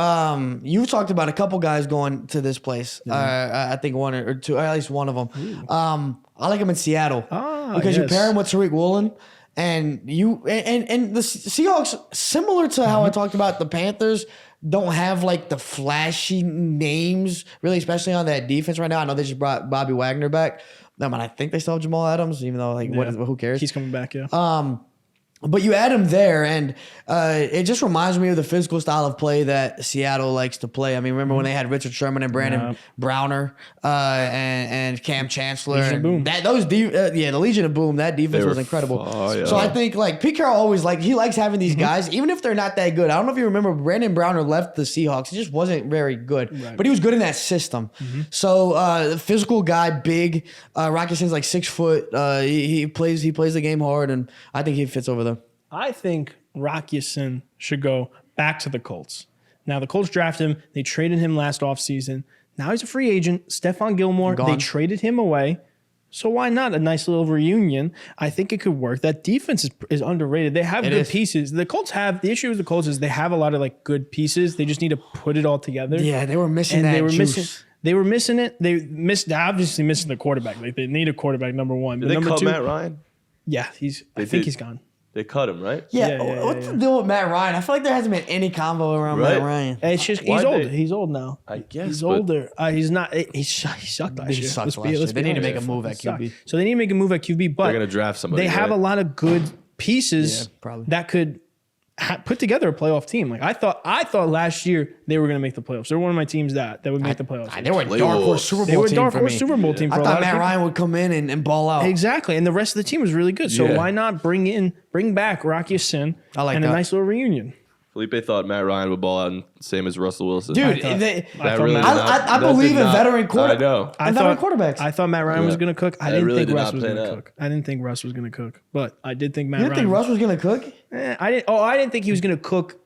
You talked about a couple guys going to this place. I think one or two, at least one of them. I like him in Seattle because you pair him with Tariq Woolen. And the Seahawks, similar to how I talked about the Panthers, don't have like the flashy names, really, especially on that defense right now. I know they just brought Bobby Wagner back. I think they still have Jamal Adams, even though who cares? He's coming back, yeah. But you add him there, and it just reminds me of the physical style of play that Seattle likes to play. I mean, remember when they had Richard Sherman and Brandon Browner and Cam Chancellor? Legion of Boom. The Legion of Boom. That defense was incredible. So I think like Pete Carroll always he likes having these guys, even if they're not that good. I don't know if you remember, Brandon Browner left the Seahawks. He just wasn't very good, but he was good in that system. So the physical guy, big. Rock Ya-Sin's like 6 foot. He plays the game hard, and I think he fits over there. I think Rock Ya-Sin should go back to the Colts. Now, the Colts drafted him. They traded him last offseason. Now he's a free agent. Stephon Gilmore, they traded him away. So why not a nice little reunion? I think it could work. That defense is underrated. They have good pieces. The issue with the Colts is they have a lot of like good pieces. They just need to put it all together. Yeah, they were missing that juice. They were missing it. They're obviously missing the quarterback. Like they need a quarterback, number one. Did they cut Matt Ryan? Yeah, I think he's gone. They cut him, right? Yeah. What's the deal with Matt Ryan? I feel like there hasn't been any combo around Matt Ryan. It's just he's old. He's old now. I guess he's older. He's not. He sucked last year. He sucked last year. They need to make a move at QB. So they need to make a move at QB, but they're going to draft somebody. They have a lot of good pieces probably. that could put together a playoff team. Like I thought last year they were going to make the playoffs. They're one of my teams that would make the playoffs. They were a dark horse Super Bowl team. They were a dark horse Super Bowl team. I thought Matt Ryan would come in and ball out. Exactly, and the rest of the team was really good. So why not bring back Rocky Sin and a nice little reunion? Felipe thought Matt Ryan would ball out, same as Russell Wilson. Dude, I believe in veteran quarterbacks. I know. Veteran quarterbacks. I thought Matt Ryan was going to cook. I didn't think Russ was going to cook. I didn't think Russ was going to cook, but I did think Matt You Ryan. didn't think Russ was going to cook? I didn't think he was going to cook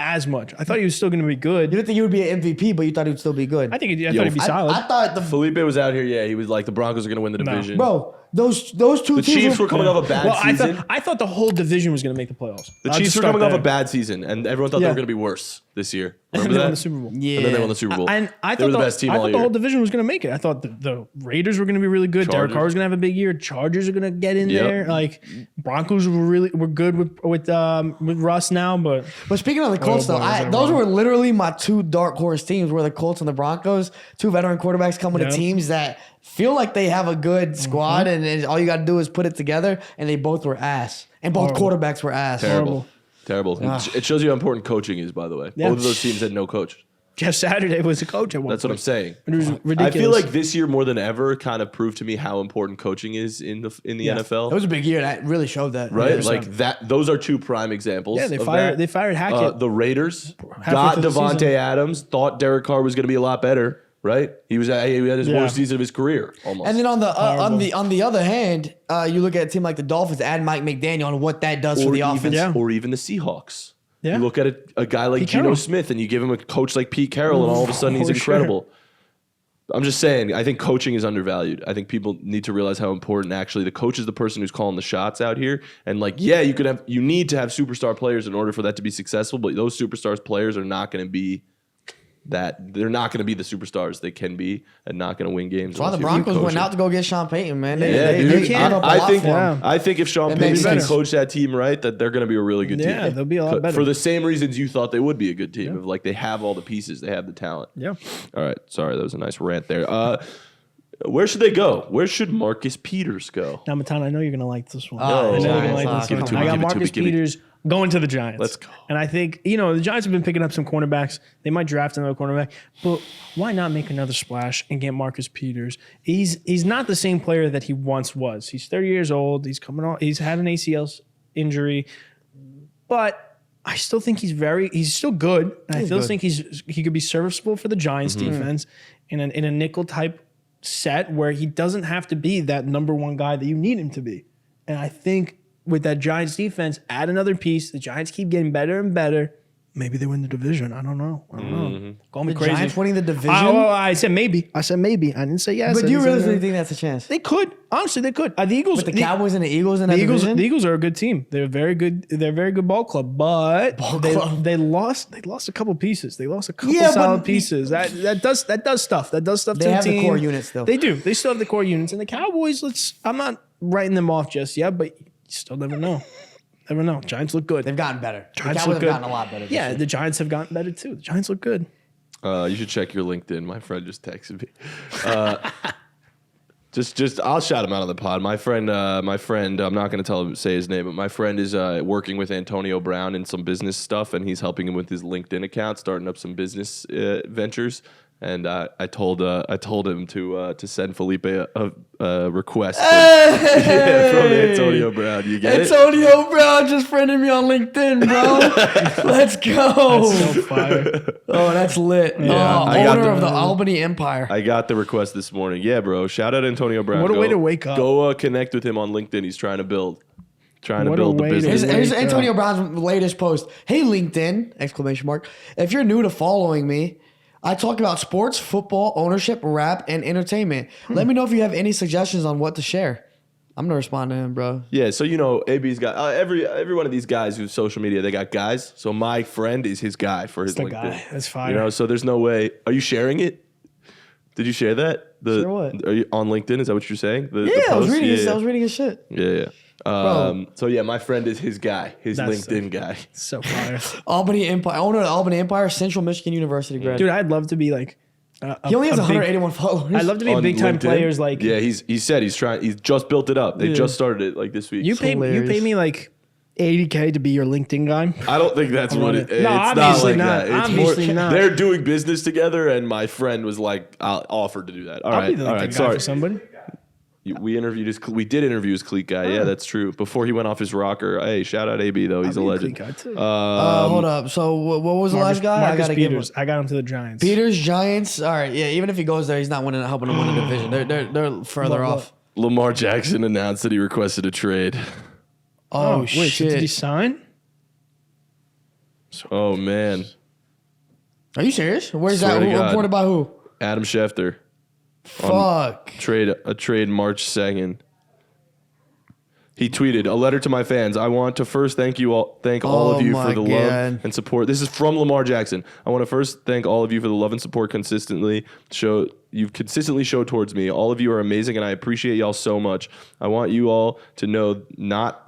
as much. I thought he was still going to be good. You didn't think he would be an MVP, but you thought he would still be good. I thought he'd be solid. I thought Felipe was out here. Yeah, he was like the Broncos are going to win the division. Bro, those two the teams Chiefs were coming off a bad season. I thought the whole division was going to make the playoffs. The Chiefs were coming off a bad season, and everyone thought they were going to be worse this year. Remember they that? won the Super Bowl. Yeah. And then they won the Super Bowl. And I they thought were the best team all year. the whole division was going to make it. I thought the Raiders were going to be really good. Derek Carr was going to have a big year. Chargers are going to get in there. Like Broncos were good with Russ now, but speaking of the Colts, those were literally my two dark horse teams. Were the Colts and the Broncos. Two veteran quarterbacks coming to teams that feel like they have a good squad, and all you got to do is put it together. And they both were ass, and both quarterbacks were ass. Terrible. It shows you how important coaching is, by the way. Both of those teams had no coach. Jeff Saturday was a coach at one point. That's what I'm saying. It was ridiculous. I feel like this year more than ever kind of proved to me how important coaching is in the NFL. It was a big year. That really showed that. Right? Like that. Those are two prime examples. Yeah, they fired Hackett. The Raiders got Devontae Adams, thought Derek Carr was going to be a lot better. Right? He had his worst season of his career almost. And then on the other hand, you look at a team like the Dolphins, add Mike McDaniel, and what that does for the offense. Or even the Seahawks. Yeah. You look at a guy like Geno Smith, and you give him a coach like Pete Carroll, and all of a sudden he's incredible. Sure. I'm just saying, I think coaching is undervalued. I think people need to realize how important actually the coach is the person who's calling the shots out here. And you need to have superstar players in order for that to be successful, but those superstars players are not going to be they're not going to be the superstars they can be and not going to win games. Well, the Broncos went out to go get Sean Payton, man. I think if Sean Payton can coach that team right, that they're going to be a really good team. Yeah, they'll be a lot better. For the same reasons you thought they would be a good team. Of like they have all the pieces, they have the talent. Yeah. All right. Sorry, that was a nice rant there. Where should they go? Where should Marcus Peters go? Now, Matan, I know you're going to like this one. I know you're going to like this one. I got Marcus Peters going to the Giants. Let's go. And I think, the Giants have been picking up some cornerbacks. They might draft another cornerback. But why not make another splash and get Marcus Peters? He's not the same player that he once was. He's 30 years old. He's had an ACL injury. But I still think he's still good. And I still think he could be serviceable for the Giants defense in a nickel type set where he doesn't have to be that number one guy that you need him to be. And I think with that Giants defense, add another piece. The Giants keep getting better and better. Maybe they win the division. I don't know. Call me crazy. Giants winning the division? I said maybe. I didn't say yes. But do you really think that's a chance? They could. Honestly, they could. The Eagles. With the Cowboys and the Eagles in that division? The Eagles are a good team. They're very good. They're a very good ball club. But they lost a couple pieces. They lost a couple solid pieces. That does stuff. That does stuff to the team. They have the core units still. They do. They still have the core units. And the Cowboys, I'm not writing them off just yet, but you still never know. Never know. Giants look good. They've gotten better. Giants the Cowboys look good. have gotten a lot better. Yeah, the Giants have gotten better too. The Giants look good. You should check your LinkedIn. My friend just texted me. Just I'll shout him out on the pod. My friend, I'm not going to say his name, but my friend is working with Antonio Brown in some business stuff, and he's helping him with his LinkedIn account, starting up some business ventures. And I told him to send Felipe a request from Antonio Brown. You get Antonio Brown just friended me on LinkedIn, bro. Let's go. That's so fire. Oh, that's lit. Yeah, Owner of the Albany Empire. I got the request this morning. Yeah, bro. Shout out Antonio Brown. What a way to wake up. Go connect with him on LinkedIn. He's trying to build the business. Here's Antonio Brown's latest post. Hey, LinkedIn! ! If you're new to following me, I talk about sports, football, ownership, rap, and entertainment. Let me know if you have any suggestions on what to share. I'm gonna respond to him, bro. Yeah, so AB's got every one of these guys who's social media. They got guys. So my friend is his guy for his That's the LinkedIn. guy. That's fire. So there's no way. Are you sharing it? Did you share that? Share what? Are you on LinkedIn? Is that what you're saying? I was reading his. I was reading his shit. Yeah. So yeah, my friend is his guy, his LinkedIn guy. So fire. Albany Empire, owner of Albany Empire, Central Michigan University grad. Dude, I'd love to be like. He only has 181 followers. I'd love to be On big time LinkedIn? players like. Yeah, he said he's trying. He's just built it up. They just started it like this week. You pay me like $80K to be your LinkedIn guy. I don't think that's what it. No, It's not obviously like not. that. It's Obviously not. They're doing business together, and my friend was like, "I'll offer to do that." All I'll right, be the all LinkedIn right. guy Sorry, for somebody. we did interview his cleat guy. Yeah, that's true. Before he went off his rocker. Hey, shout out AB though. He's a legend. Guy too. Hold up. So what was the last guy? Marcus I gotta give him. Peters. I got him to the Giants. Peters, Giants. All right, yeah. Even if he goes there, he's not helping him win a division. They're further What? off. Lamar Jackson announced that he requested a trade. Oh, wait, so shit! did he sign? Oh man, Are you serious? Where's Swear that? to God. Reported by who? Adam Schefter. Fuck. Trade March 2nd. He tweeted, "A letter to my fans. I want to first thank all of you for the love and support." This is from Lamar Jackson. "I want to first thank all of you for the love and support you've consistently showed towards me. All of you are amazing and I appreciate y'all so much. I want you all to know not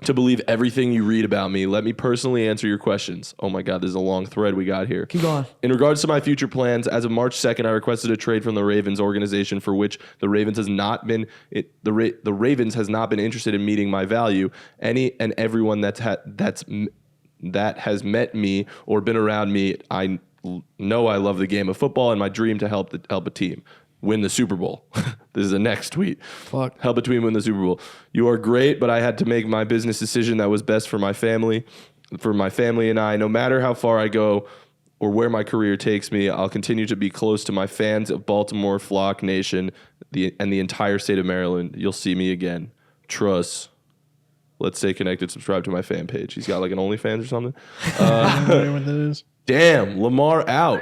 to believe everything you read about me. Let me personally answer your questions." Oh my God, there's a long thread we got here. Keep going. "In regards to my future plans, as of March 2nd, I requested a trade from the Ravens organization for which the Ravens has not been interested in meeting my value. Any and everyone that has met me or been around me, I know I love the game of football and my dream to help a team win the Super Bowl." This is the next tweet. Fuck. "Help a team win the Super Bowl. You are great, but I had to make my business decision that was best for my family and I. No matter how far I go or where my career takes me, I'll continue to be close to my fans of Baltimore, Flock Nation, and the entire state of Maryland. You'll see me again. Trust. Let's stay connected. Subscribe to my fan page." He's got like an OnlyFans or something. I don't know what that is. Damn, Lamar out.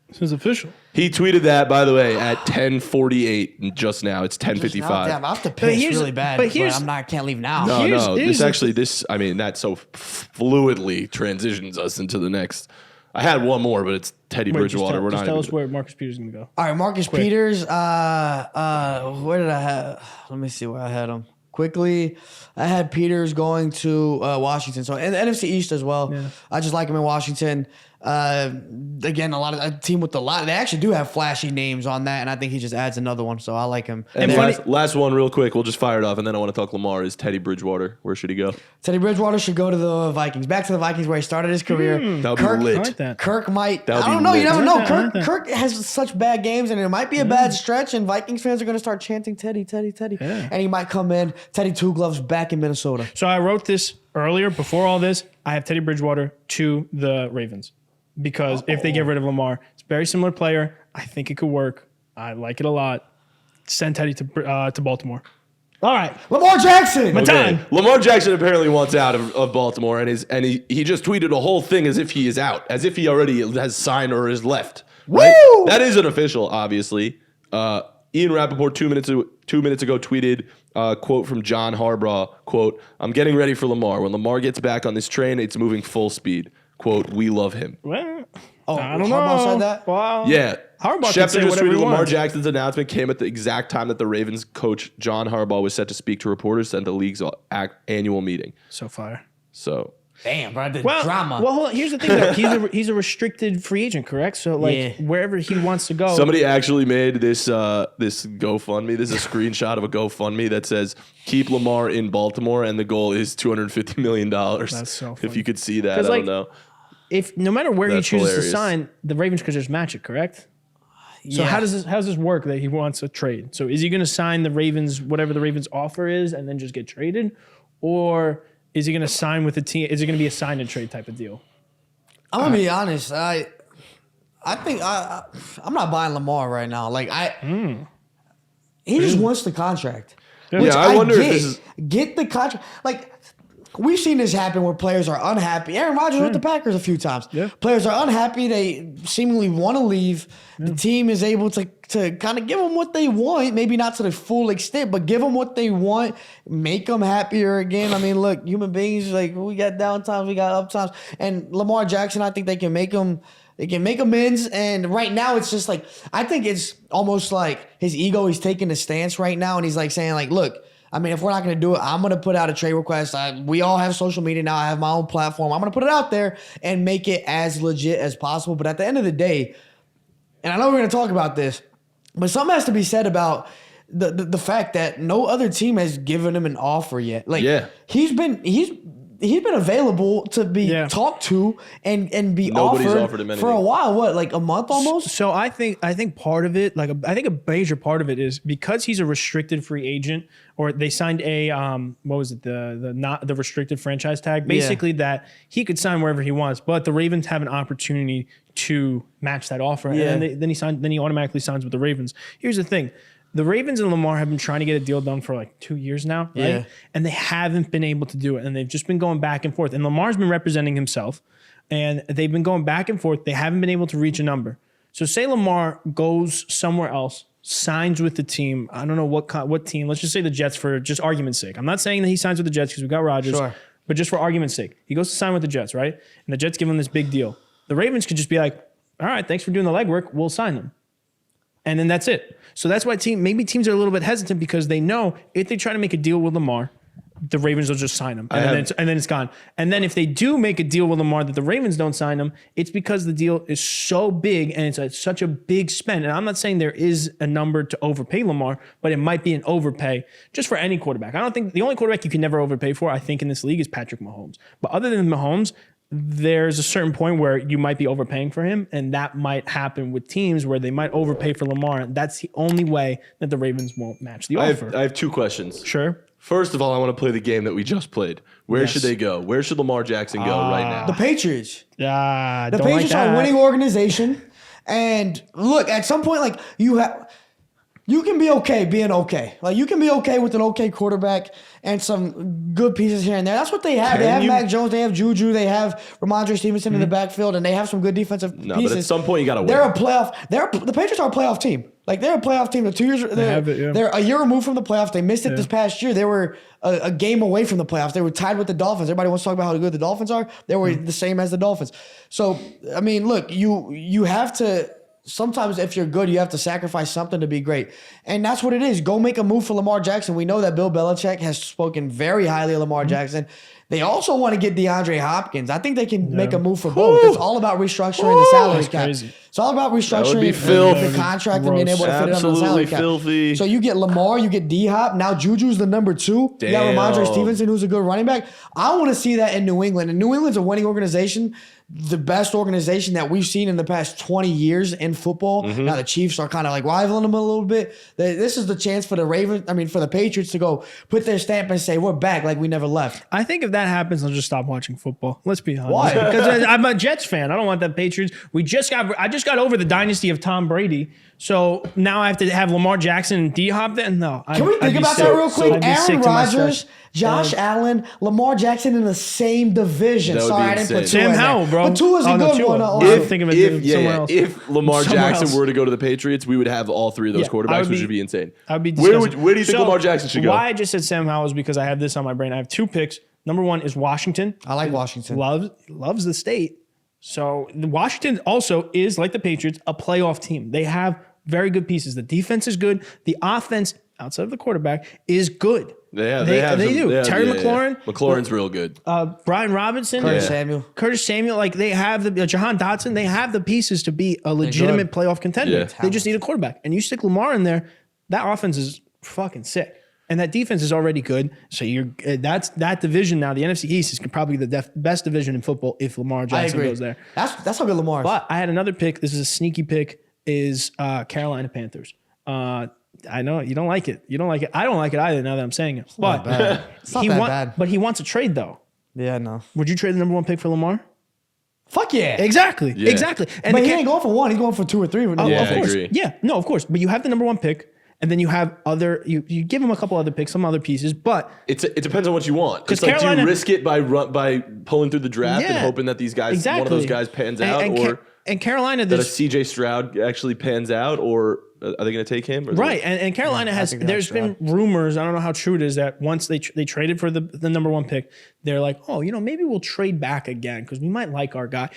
This is official. He tweeted that, by the way, at 10:48 just now. It's 10:55. Damn, I have to piss here's- really bad, but but here's- No, can't leave now. Here's that so fluidly transitions us into the next. I had one more, but it's Teddy Bridgewater. We're not tell even us where Marcus Peters is going to go. All right, Marcus Peters. Where did I have? Let me see where I had him. Quickly, I had Peters going to Washington. So, and the NFC East as well. Yeah. I just like him in Washington. Again, a team with a lot. They actually do have flashy names on that, and I think he just adds another one. So I like him. And last one, real quick. We'll just fire it off, and then I want to talk Lamar. Is Teddy Bridgewater? Where should he go? Teddy Bridgewater should go to the Vikings. Back to the Vikings where he started his career. That would be I lit. like that. Kirk might. That would I be don't know. lit. You never I know. like that, I like that. Kirk has such bad games, and it might be a bad stretch. And Vikings fans are going to start chanting Teddy, Teddy, Teddy. Yeah. And he might come in. Teddy Two Gloves back in Minnesota. So I wrote this earlier, before all this. I have Teddy Bridgewater to the Ravens because if they get rid of Lamar, it's a very similar player. I think it could work. I like it a lot. Send Teddy to Baltimore. All right. Lamar Jackson. Matan. Okay. Lamar Jackson apparently wants out of Baltimore, and he just tweeted a whole thing as if he is out, as if he already has signed or is left. Right? Woo! That isn't official, obviously. Ian Rappaport 2 minutes ago tweeted quote from John Harbaugh, quote, "I'm getting ready for Lamar. When Lamar gets back on this train, it's moving full speed. Quote, we love him." Well, Oh, I don't Harbaugh know. said that? Wow. Yeah. Harbaugh Schefter can say just whatever tweeted he Lamar wants. Jackson's announcement came at the exact time that the Ravens coach John Harbaugh was set to speak to reporters at the league's annual meeting. So fire. So Damn, bro. The Well, drama. Well, hold on. Here's the thing. Though. He's a restricted free agent, correct? So Yeah. wherever he wants to go. somebody actually made this GoFundMe. This is a screenshot of a GoFundMe that says "Keep Lamar in Baltimore," and the goal is $250 million. That's so If funny. you could see that, I 'Cause, don't like, know. if no matter where That's he chooses hilarious. to sign, the Ravens could just match it, correct? So Yeah. how does this work that he wants a trade? So is he going to sign the Ravens, whatever the Ravens offer is, and then just get traded? Or is he going to sign with the team? Is it going to be a sign and trade type of deal? I'm gonna be honest. I think I'm not buying Lamar right now. Like he just wants the contract. Yeah, I wonder if get. this is. Get the contract. Like we've seen this happen where players are unhappy. Aaron Rodgers with the Packers a few times. Yeah. Players are unhappy. They seemingly want to leave. The team is able to kind of give them what they want, maybe not to the full extent, but give them what they want, make them happier again. I mean, look, human beings, like, we got down times, we got up times. And Lamar Jackson, I think they can make them. They can make amends, and right now it's just like, I think it's almost like his ego. He's taking a stance right now, and he's like saying, like, look, I mean, if we're not going to do it, I'm going to put out a trade request. We all have social media now. I have my own platform. I'm going to put it out there and make it as legit as possible. But at the end of the day, and I know we're going to talk about this, but something has to be said about the fact that no other team has given him an offer yet. Like, he's been available to be talked to and be offered him for a while. What, like a month almost? So I think part of it, I think a major part of it is because he's a restricted free agent, or they signed a what was it, the restricted franchise tag, basically that he could sign wherever he wants, but the Ravens have an opportunity to match that offer, and then he automatically signs with the Ravens. Here's the thing. The Ravens and Lamar have been trying to get a deal done for like 2 years now, right? Yeah. And they haven't been able to do it. And they've just been going back and forth. And Lamar's been representing himself. And they've been going back and forth. They haven't been able to reach a number. So say Lamar goes somewhere else, signs with the team. I don't know what team. Let's just say the Jets for just argument's sake. I'm not saying that he signs with the Jets because we got Rodgers. Sure. But just for argument's sake. He goes to sign with the Jets, right? And the Jets give him this big deal. The Ravens could just be like, all right, thanks for doing the legwork. We'll sign him. And then that's it. So that's why maybe teams are a little bit hesitant because they know if they try to make a deal with Lamar, the Ravens will just sign him. And then it's gone. And then if they do make a deal with Lamar that the Ravens don't sign him, it's because the deal is so big and it's such a big spend. And I'm not saying there is a number to overpay Lamar, but it might be an overpay just for any quarterback. I don't think the only quarterback you can never overpay for, I think, in this league is Patrick Mahomes. But other than Mahomes, there's a certain point where you might be overpaying for him, and that might happen with teams where they might overpay for Lamar. And that's the only way that the Ravens won't match the offer. I have 2 questions. Sure. First of all, I want to play the game that we just played. Where should they go? Where should Lamar Jackson go right now? The Patriots. Yeah, the Patriots are a winning organization. And look, at some point, like, you can be okay being okay. Like, you can be okay with an okay quarterback and some good pieces here and there. That's what they have. They have Mac Jones. They have Juju. They have Ramondre Stevenson in the backfield, and they have some good defensive pieces. But at some point, you got to win. They're a playoff. The Patriots are a playoff team. Like, they're a playoff team. They're a year removed from the playoffs. They missed it this past year. They were a game away from the playoffs. They were tied with the Dolphins. Everybody wants to talk about how good the Dolphins are. They were the same as the Dolphins. So, I mean, look, you have to. Sometimes if you're good, you have to sacrifice something to be great. And that's what it is. Go make a move for Lamar Jackson. We know that Bill Belichick has spoken very highly of Lamar Jackson. They also want to get DeAndre Hopkins. I think they can make a move for both. It's all about restructuring the salary cap. It's all about restructuring the contract and being able to fit it on the salary cap. Filthy. So you get Lamar, you get D-Hop. Now Juju's the number 2. Damn. You got Ramondre Stevenson, who's a good running back. I want to see that in New England. And New England's a winning organization. The best organization that we've seen in the past 20 years in football. Now the Chiefs are kind of like rivaling them a little bit. This is the chance for the Patriots to go put their stamp and say, we're back like we never left. I think if that happens, I'll just stop watching football. Let's be honest. Why? Because I'm a Jets fan. I don't want the Patriots. I just got over the dynasty of Tom Brady. So now I have to have Lamar Jackson and D-Hop then? No. Can we think about that real quick? Aaron Rodgers, Josh Allen, Lamar Jackson in the same division. Sorry, I didn't put Tua Sam Howell, bro. But Tua's a good one. If Lamar Jackson were to go to the Patriots, we would have all 3 of those quarterbacks, which would be insane. I'd be where do you think Lamar Jackson should go? Why I just said Sam Howell is because I have this on my brain. I have 2 picks. Number 1 is Washington. I like Washington. Loves the state. So Washington also is, like the Patriots, a playoff team. They have very good pieces. The defense is good. The offense, outside of the quarterback, is good. They do. Terry McLaurin. McLaurin's real good. Brian Robinson. Curtis Samuel. Like, they have the Jahan Dotson. They have the pieces to be a legitimate playoff contender. Yeah. They just need a quarterback. And you stick Lamar in there, that offense is fucking sick. And that defense is already good. So that's that division now. The NFC East is probably the best division in football if Lamar Jackson goes there. That's how good Lamar is. But I had another pick. This is a sneaky pick. Is Carolina Panthers. I know you don't like it. You don't like it. I don't like it either now that I'm saying it. But it's not that bad. But he wants a trade though. Yeah, no. Would you trade the number 1 pick for Lamar? Fuck yeah. Exactly. And but he ain't going for 1. He's going for 2 or 3. Of course. I agree. Yeah. No, of course. But you have the number 1 pick. and then you have you give him a couple other picks, some other pieces, but it depends on what you want. It's 'Cause like, do Carolina- you risk it by pulling through the draft and Yeah, hoping that these guys, exactly. one of those guys pans out, or and Carolina, that a there's CJ Stroud actually pans out, or are they going to take him? Or right, and Carolina has. think that's There's been rumors. I don't know how true it is that once they traded for the number one pick, they're like, oh, maybe we'll trade back again because we might like our guy.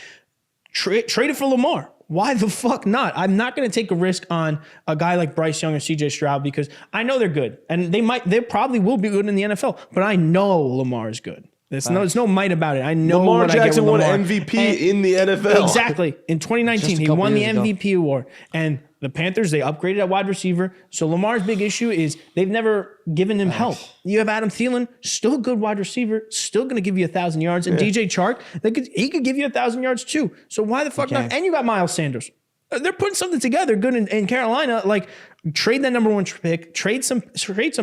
Trade it for Lamar. Why the fuck not? I'm not going to take a risk on a guy like Bryce Young or CJ Stroud because I know they're good and they probably will be good in the NFL. But I know Lamar is good. There's no might about it. I know Lamar what Jackson I get with won Lamar. MVP in the NFL. Exactly. In 2019, Just a he couple won the years ago. MVP award. And the Panthers, they upgraded at wide receiver. So Lamar's big issue is they've never given him help. You have Adam Thielen, still a good wide receiver, still going to give you 1,000 yards. And DJ Chark, he could give you 1,000 yards too. So why the fuck not? And you got Miles Sanders. They're putting something together good in Carolina. Like, trade that number one pick, trade some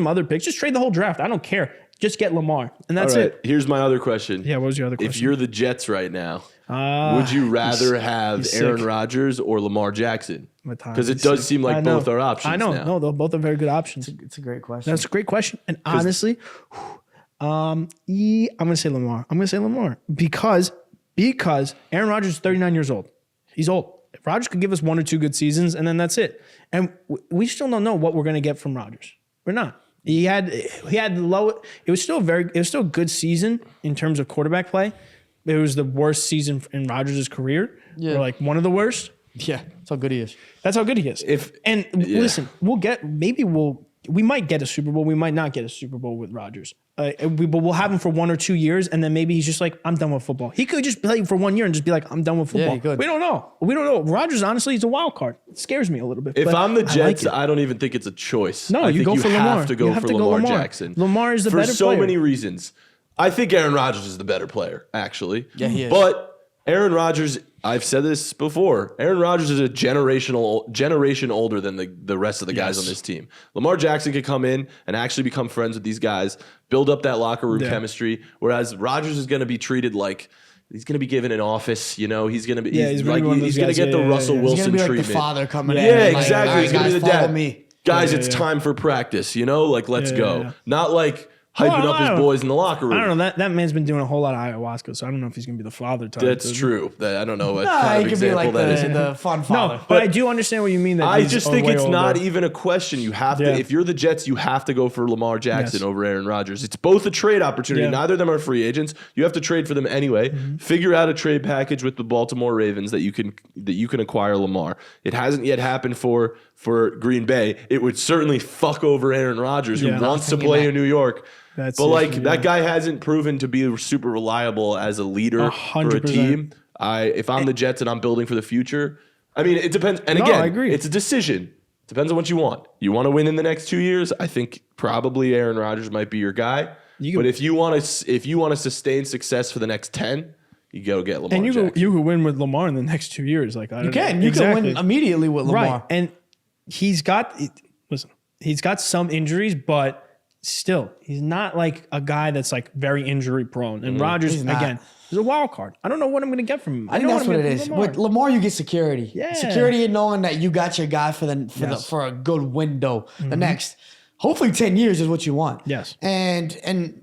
other picks, just trade the whole draft. I don't care. Just get Lamar. And that's All right, it. here's my other question. Yeah, what was your other question? If you're the Jets right now, would you rather have he's Aaron sick. Rodgers or Lamar Jackson? Matan, Because it he's does sick. seem I like know. both are options I know. now. No, both are very good options. It's a great question. That's a great question. And honestly, I'm going to say Lamar. Because Aaron Rodgers is 39 years old. He's old. Rodgers could give us 1 or 2 good seasons, and then that's it. And we still don't know what we're going to get from Rodgers. We're not. He had low. It was still a good season in terms of quarterback play. It was the worst season in Rodgers' career, or like one of the worst. Yeah, that's how good he is. That's how good he is. Listen, we might get a Super Bowl. We might not get a Super Bowl with Rodgers. But we'll have him for 1 or 2 years, and then maybe he's just like, I'm done with football. He could just play for 1 year and just be like, I'm done with football. he could. We don't know. Rodgers, honestly, he's a wild card. It scares me a little bit. If but I'm the I like Jets, it. I don't even think it's a choice. No, I you think go for have Lamar. to go You have for to go Lamar Lamar. Jackson. Lamar is the for better so player. many reasons. I think Aaron Rodgers is the better player, actually. Yeah, he is. But Aaron Rodgers, I've said this before. Aaron Rodgers is a generation older than the rest of the guys on this team. Lamar Jackson could come in and actually become friends with these guys, build up that locker room chemistry. Whereas Rodgers is going to be treated like he's going to be given an office. He's going to be he's really one of those he's going to guys. get the Russell He's Wilson gonna be like treatment. the father coming in. Yeah, and like, exactly. all right, He's gonna be guys, the dad. follow me. Guys, it's time for practice. Like let's go. yeah. Not like hyping up his boys in the locker room. I don't know. That man's been doing a whole lot of ayahuasca, so I don't know if he's going to be the father type. That's true. I don't know what Nah, kind he of could be example like that is. the fun father. No, but I do understand what you mean. That I he's just think way it's older. not even a question. You have to, Yeah. if you're the Jets, you have to go for Lamar Jackson Yes. over Aaron Rodgers. It's both a trade opportunity. Yeah. Neither of them are free agents. You have to trade for them anyway. Mm-hmm. Figure out a trade package with the Baltimore Ravens that you can acquire Lamar. It hasn't yet happened for Green Bay. It would certainly fuck over Aaron Rodgers, Yeah. who wants to play in New York. That's But the like issue, that yeah. guy hasn't proven to be super reliable as a leader for a 100%. team. If I'm the Jets and I'm building for the future, I mean, it depends. And No, again, I agree. it's a decision. Depends on what you want. You want to win in the next 2 years? I think probably Aaron Rodgers might be your guy. But if you want to sustain success for the next 10, you go get Lamar And you Jackson. could win with Lamar in the next 2 years. Like You can win immediately with Lamar. Right. And he's got some injuries, but still, he's not like a guy that's like very injury prone. And Rodgers, He's not. again, is a wild card. I don't know what I'm going to get from him. I think know that's I'm what it getting is. from Lamar. With Lamar, you get security. Yeah. Security in knowing that you got your guy for a good window. The next, hopefully 10 years is what you want. Yes. And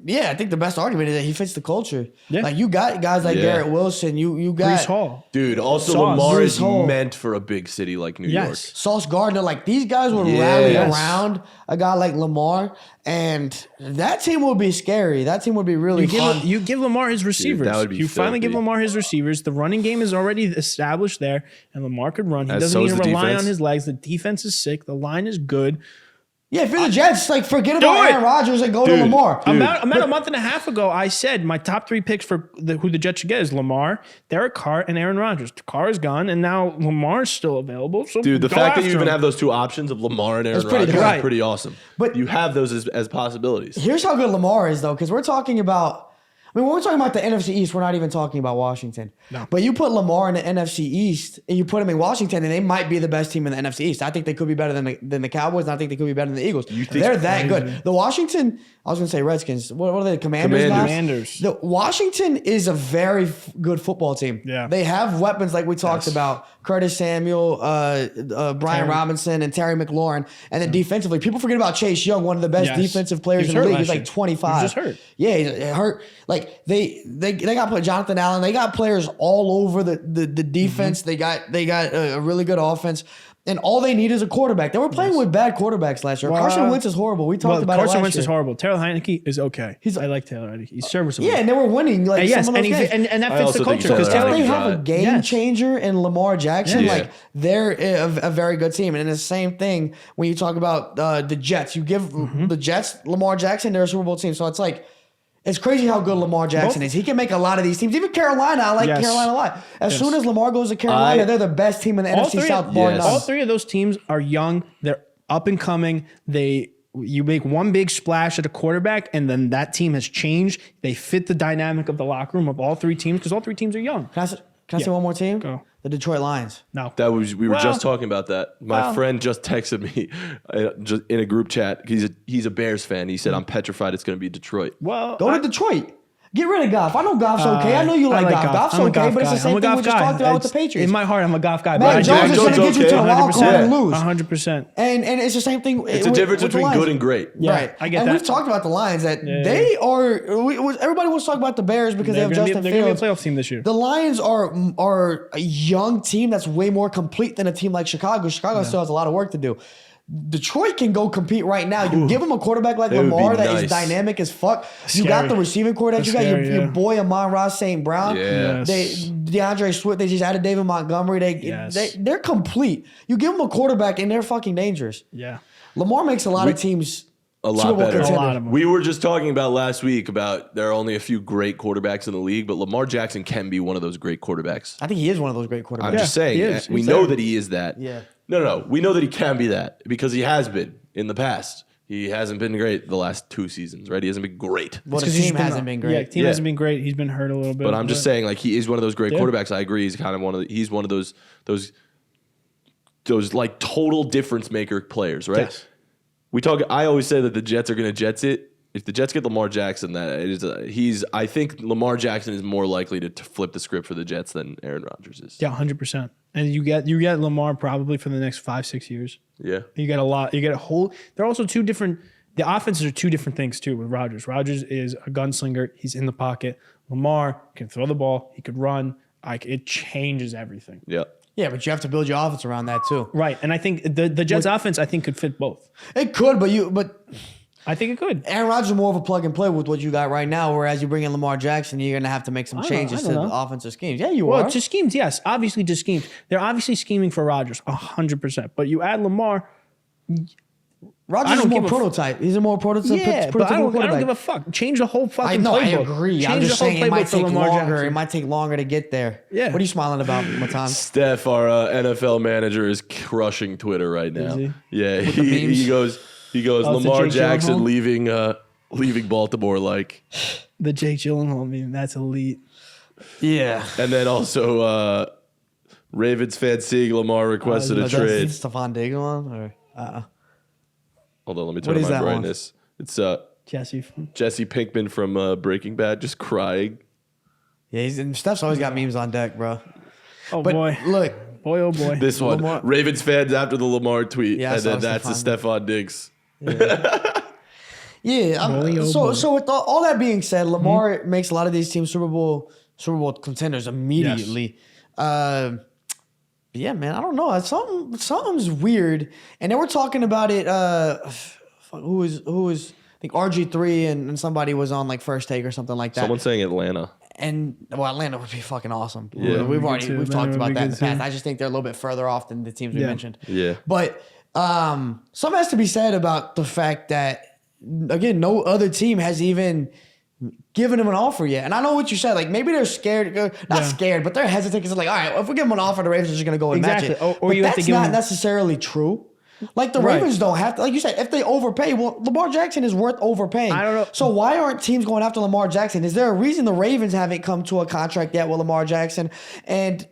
yeah, I think the best argument is that he fits the culture. Yeah. Like you got guys like Yeah. Garrett Wilson. You got Brees Hall. Dude, also Sauce. Lamar is Brees Hall. meant for a big city like New York. Yes. Sauce Gardner. Like these guys would Yes. rally around a guy like Lamar, and that team would be scary. That team would be really fun. You give Lamar his receivers. that would be you finally give filthy. Lamar his receivers. The running game is already established there, and Lamar could run. He As doesn't so need is to the rely defense. on his legs. The defense is sick. The line is good. Yeah, if you're the Jets, like forget about it. Aaron Rodgers and go to Dude. Lamar. About a month and a half ago, I said my top 3 picks for who the Jets should get is Lamar, Derek Carr, and Aaron Rodgers. Carr is gone, and now Lamar's still available. So Dude, the go fact that you after even him. have those two options of Lamar and Aaron pretty Rodgers good. is Right. pretty awesome. But- you have those as possibilities. Here's how good Lamar is, though, because we're talking about I mean, when we're talking about the NFC East, we're not even talking about Washington. No. But you put Lamar in the NFC East and you put him in Washington, and they might be the best team in the NFC East. I think they could be better than the Cowboys, and I think they could be better than the Eagles. They're that good. The Washington, I was going to say Redskins. What are they, Commanders now? Commanders. The Washington is a very good football team. Yeah. They have weapons like we talked about. Curtis Samuel, Brian Robinson, and Terry McLaurin. And then defensively, people forget about Chase Young, one of the best defensive players in the league. He's like 25. He's just hurt. Yeah, he's hurt. Like they got Jonathan Allen. They got players all over the defense. They got a really good offense. And all they need is a quarterback. They were playing with bad quarterbacks last year. Carson Wentz is horrible. We talked about it last Carson Wentz year. is horrible. Taylor Heineke is okay. I like Taylor Heineke. He's serviceable. Yeah, and they were winning. Like yes, some of those games. and that fits the culture because If Taylor they have a game changer in Lamar Jackson, Yeah. like they're a very good team. And the same thing when you talk about the Jets. You give the Jets Lamar Jackson, they're a Super Bowl team. So it's like, it's crazy how good Lamar Jackson is. He can make a lot of these teams. Even Carolina, I like Carolina a lot. As soon as Lamar goes to Carolina, they're the best team in the NFC South. All three of those teams are young. They're up and coming. You make one big splash at a quarterback, and then that team has changed. They fit the dynamic of the locker room of all three teams because all three teams are young. Can I say one more team? Go. The Detroit Lions. No. We were just talking about that. My friend just texted me just in a group chat. He's a Bears fan. He said, I'm petrified it's going to be Detroit. Well, Go to Detroit. Get rid of Goff. I know Goff's okay. I know you like Goff. Goff's okay, but it's the same thing we just talked about with the Patriots. In my heart, I'm a Goff guy. Mac Jones is going to get you to the wild card and lose. 100%. And it's the same thing. It's a difference between good and great. Yeah, Right. I get and that. we've talked about the Lions that they are. Everybody wants to talk about the Bears because they have Justin They're going Fields. to be a playoff team this year. The Lions are a young team that's way more complete than a team like Chicago. Chicago still has a lot of work to do. Detroit can go compete right now. You give them a quarterback like Lamar that is dynamic as fuck. You got the receiving quarterback. You got your boy Amon-Ra St. Brown. Yes. DeAndre Swift. They just added David Montgomery. They're complete. You give them a quarterback and they're fucking dangerous. Yeah. Lamar makes a lot of teams a lot Super Bowl better. contender. A lot of them. We were just talking about last week about there are only a few great quarterbacks in the league, but Lamar Jackson can be one of those great quarterbacks. I think he is one of those great quarterbacks. I'm just saying, he is. we He's know there. that he is that. Yeah. No. We know that he can be that because he has been in the past. He hasn't been great the last 2 seasons, right? He hasn't been great. Well, the 'cause he's team been- hasn't been great. Yeah, team hasn't been great. He's been hurt a little bit. But I'm just saying, like, he is one of those great quarterbacks. I agree. He's kind of he's one of those like total difference maker players, right? Yes. I always say that the Jets are going to Jets it. If the Jets get Lamar Jackson, I think Lamar Jackson is more likely to flip the script for the Jets than Aaron Rodgers is. Yeah, 100%. And you get Lamar probably for the next 5-6 years. Yeah. You get a lot. You get a whole. They're also two different. The offenses are two different things too. With Rodgers, Rodgers is a gunslinger. He's in the pocket. Lamar can throw the ball. He could run. Like it changes everything. Yeah. Yeah, but you have to build your offense around that too. Right, and I think the Jets' offense I think could fit both. It could, but I think it could. Aaron Rodgers is more of a plug and play with what you got right now. Whereas you bring in Lamar Jackson, you're gonna have to make some changes to the offensive schemes. Yeah, you are. Well, to schemes, yes, obviously to schemes. They're obviously scheming for Rodgers, 100%. But you add Lamar. Rodgers is more prototype. He's a more prototype. Yeah, but I don't quarterback. give a fuck. Change the whole fucking I playbook. agree. Change I'm just the whole saying it might playbook for take Lamar longer. Jackson. It might take longer to get there. Yeah. What are you smiling about, Matan? Steph, our NFL manager, is crushing Twitter right now. Is he? Yeah, the memes? he goes it's Lamar the Jake Jackson Gyllenhaal? leaving Baltimore like, The Jake Gyllenhaal meme, that's elite. Yeah. and then also Ravens fan seeing Lamar requested a trade. Stephon Diggs one? Or, Hold on, let me What turn is on my that one? brightness. It's Jesse. Jesse Pinkman from Breaking Bad just crying. Yeah, Steph's always got memes on deck, bro. Oh But boy. look, Boy, oh boy. This one, Lamar- Ravens fans after the Lamar tweet, Yeah, I and then saw that's the Stephon Diggs. yeah. Boy, oh boy. So with all that being said, Lamar makes a lot of these teams Super Bowl contenders immediately. Yeah, man, I don't know. Something's weird. And then we're talking about it. Who was? I think RG3 and somebody was on like First Take or something like that. Someone's saying Atlanta. And Atlanta would be fucking awesome. Yeah. We've Atlanta talked would about be that in good the past. too. I just think they're a little bit further off than the teams we mentioned. Yeah. But something has to be said about the fact that, again, no other team has even given them an offer yet. And I know what you said. Like, maybe they're scared. Not scared, but they're hesitant because it's like, all right, if we give them an offer, the Ravens are just going to go and match it. Or but you have that's to give not them- necessarily true. Like the Right. Ravens don't have to. Like you said, if they overpay, well, Lamar Jackson is worth overpaying. I don't know. So why aren't teams going after Lamar Jackson? Is there a reason the Ravens haven't come to a contract yet with Lamar Jackson? And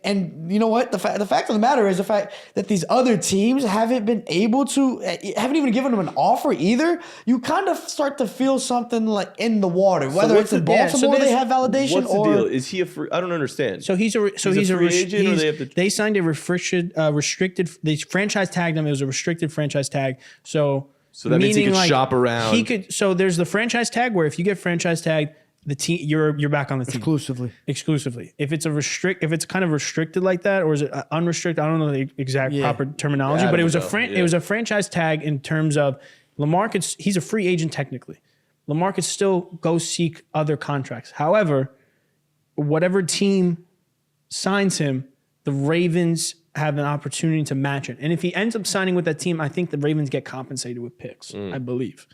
you know what? The fact of the matter is the fact that these other teams haven't been able to, haven't even given him an offer either. You kind of start to feel something like in the water. Whether what's it's in the- yeah, so Baltimore, they there's- have validation, What's the or deal? Is he a free? I don't understand. So he's a free agent, or they have to- they signed a restricted. They franchise tagged him. It was a restricted franchise tag. So that means he meaning, could shop around. He could. So there's the franchise tag where if you get franchise tagged, the team you're back on the team exclusively. If it's if it's kind of restricted like that, or is it unrestricted? I don't know the exact proper terminology, Yeah, I but it was don't know. it was a franchise tag in terms of Lamar could. He's a free agent technically. Lamar could still go seek other contracts. However, whatever team signs him, the Ravens have an opportunity to match it. And if he ends up signing with that team, I think the Ravens get compensated with picks, I believe.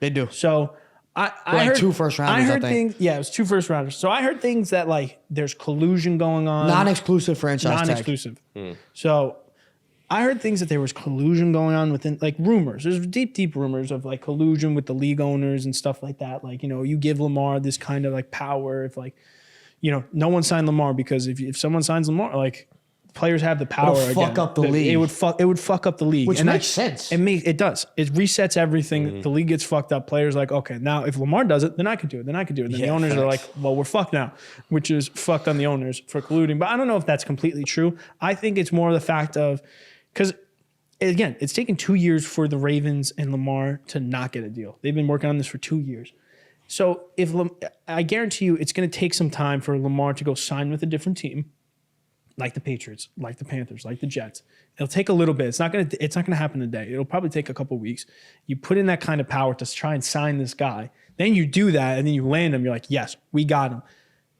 they do. So I Like heard 2 first-rounders, I heard I think. things. Yeah, it was 2 first rounders. So I heard things that like there's collusion going on. Non-exclusive franchise tag. Non-exclusive. So I heard things that there was collusion going on within, like rumors. There's deep rumors of like collusion with the league owners and stuff like that. Like, you give Lamar this kind of like power if like, no one signed Lamar because if someone signs Lamar, like players have the power. It'll fuck up the league. It would fuck up the league. Which And makes sense. It does. It resets everything. The league gets fucked up. Players like, okay, now if Lamar does it, then I could do it. Then the Yeah, owners are like, facts. well, we're fucked now, which is fucked on the owners for colluding. But I don't know if that's completely true. I think it's more the fact of, because again, it's taken 2 years for the Ravens and Lamar to not get a deal. They've been working on this for 2 years. So I guarantee you it's going to take some time for Lamar to go sign with a different team, like the Patriots, like the Panthers, like the Jets. It'll take a little bit. It's not going to happen today. It'll probably take a couple weeks. You put in that kind of power to try and sign this guy. Then you do that, and then you land him. You're like, yes, we got him.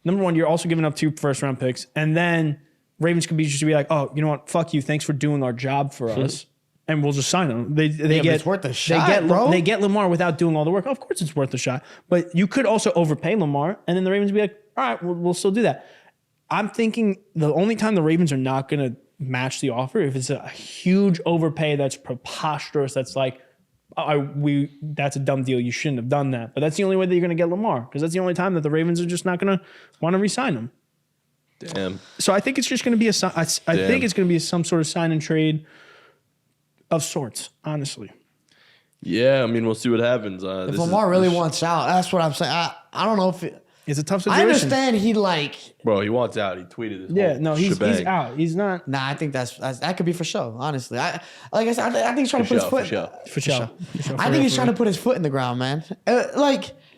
Number one, you're also giving up 2 first-round picks, and then Ravens could just be like, oh, you know what? Fuck you. Thanks for doing our job for us. And we'll just sign him. They but get it's worth a shot, bro. They get Lamar without doing all the work. Of course, it's worth a shot. But you could also overpay Lamar, and then the Ravens be like, all right, we'll still do that. I'm thinking the only time the Ravens are not going to match the offer if it's a huge overpay that's preposterous. That's like, that's a dumb deal. You shouldn't have done that. But that's the only way that you're going to get Lamar, because that's the only time that the Ravens are just not going to want to re-sign him. Damn. So I think it's just going to be think it's going to be some sort of sign and trade of sorts, honestly. Yeah, I mean, we'll see what happens. If Lamar really wants out, that's what I'm saying. I don't know if It's a tough I situation. understand he like. Bro, he wants out. He tweeted this. Yeah, whole no, he's shebang. out. He's not Nah, I think that could be for show. Honestly, like I said, I think he's trying to put his foot. for sure. I think he's trying to put his foot in the ground, man.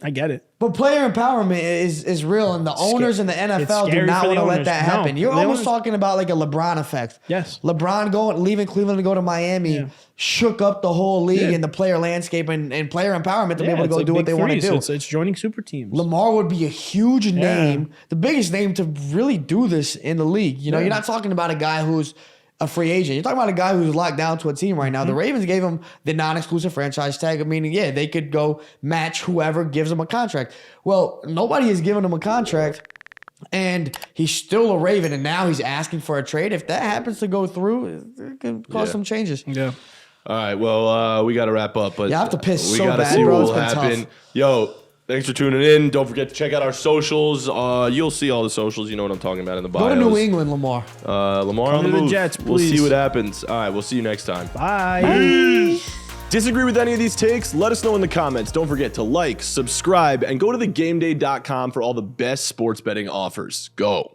I get it. But player empowerment is real, and the owners in the NFL do scary not for want the to let owners. that happen. No, You're the almost owners- talking about like a LeBron effect. Yes. LeBron leaving Cleveland to go to Miami Yeah. shook up the whole league Yeah. and the player landscape and player empowerment to be able to it's go like do what big they want to threes. do. It's joining super teams. Lamar would be a huge name, the biggest name to really do this in the league. You know, you're not talking about a guy who's a free agent. You're talking about a guy who's locked down to a team right now. The Ravens gave him the non-exclusive franchise tag, meaning, they could go match whoever gives him a contract. Well, nobody has given him a contract, and he's still a Raven, and now he's asking for a trade. If that happens to go through, it could cause some changes. Yeah. All right, well, we got to wrap up. But Yeah, I have to piss we so gotta bad, see bro. what It's will been happen. tough. Yo, thanks for tuning in. Don't forget to check out our socials. You'll see all the socials. You know what I'm talking about in the bios. Go to New England, Lamar. Lamar Come on the to the move. Jets, We'll see please. what happens. All right, we'll see you next time. Bye. Disagree with any of these takes? Let us know in the comments. Don't forget to like, subscribe, and go to thegameday.com for all the best sports betting offers. Go.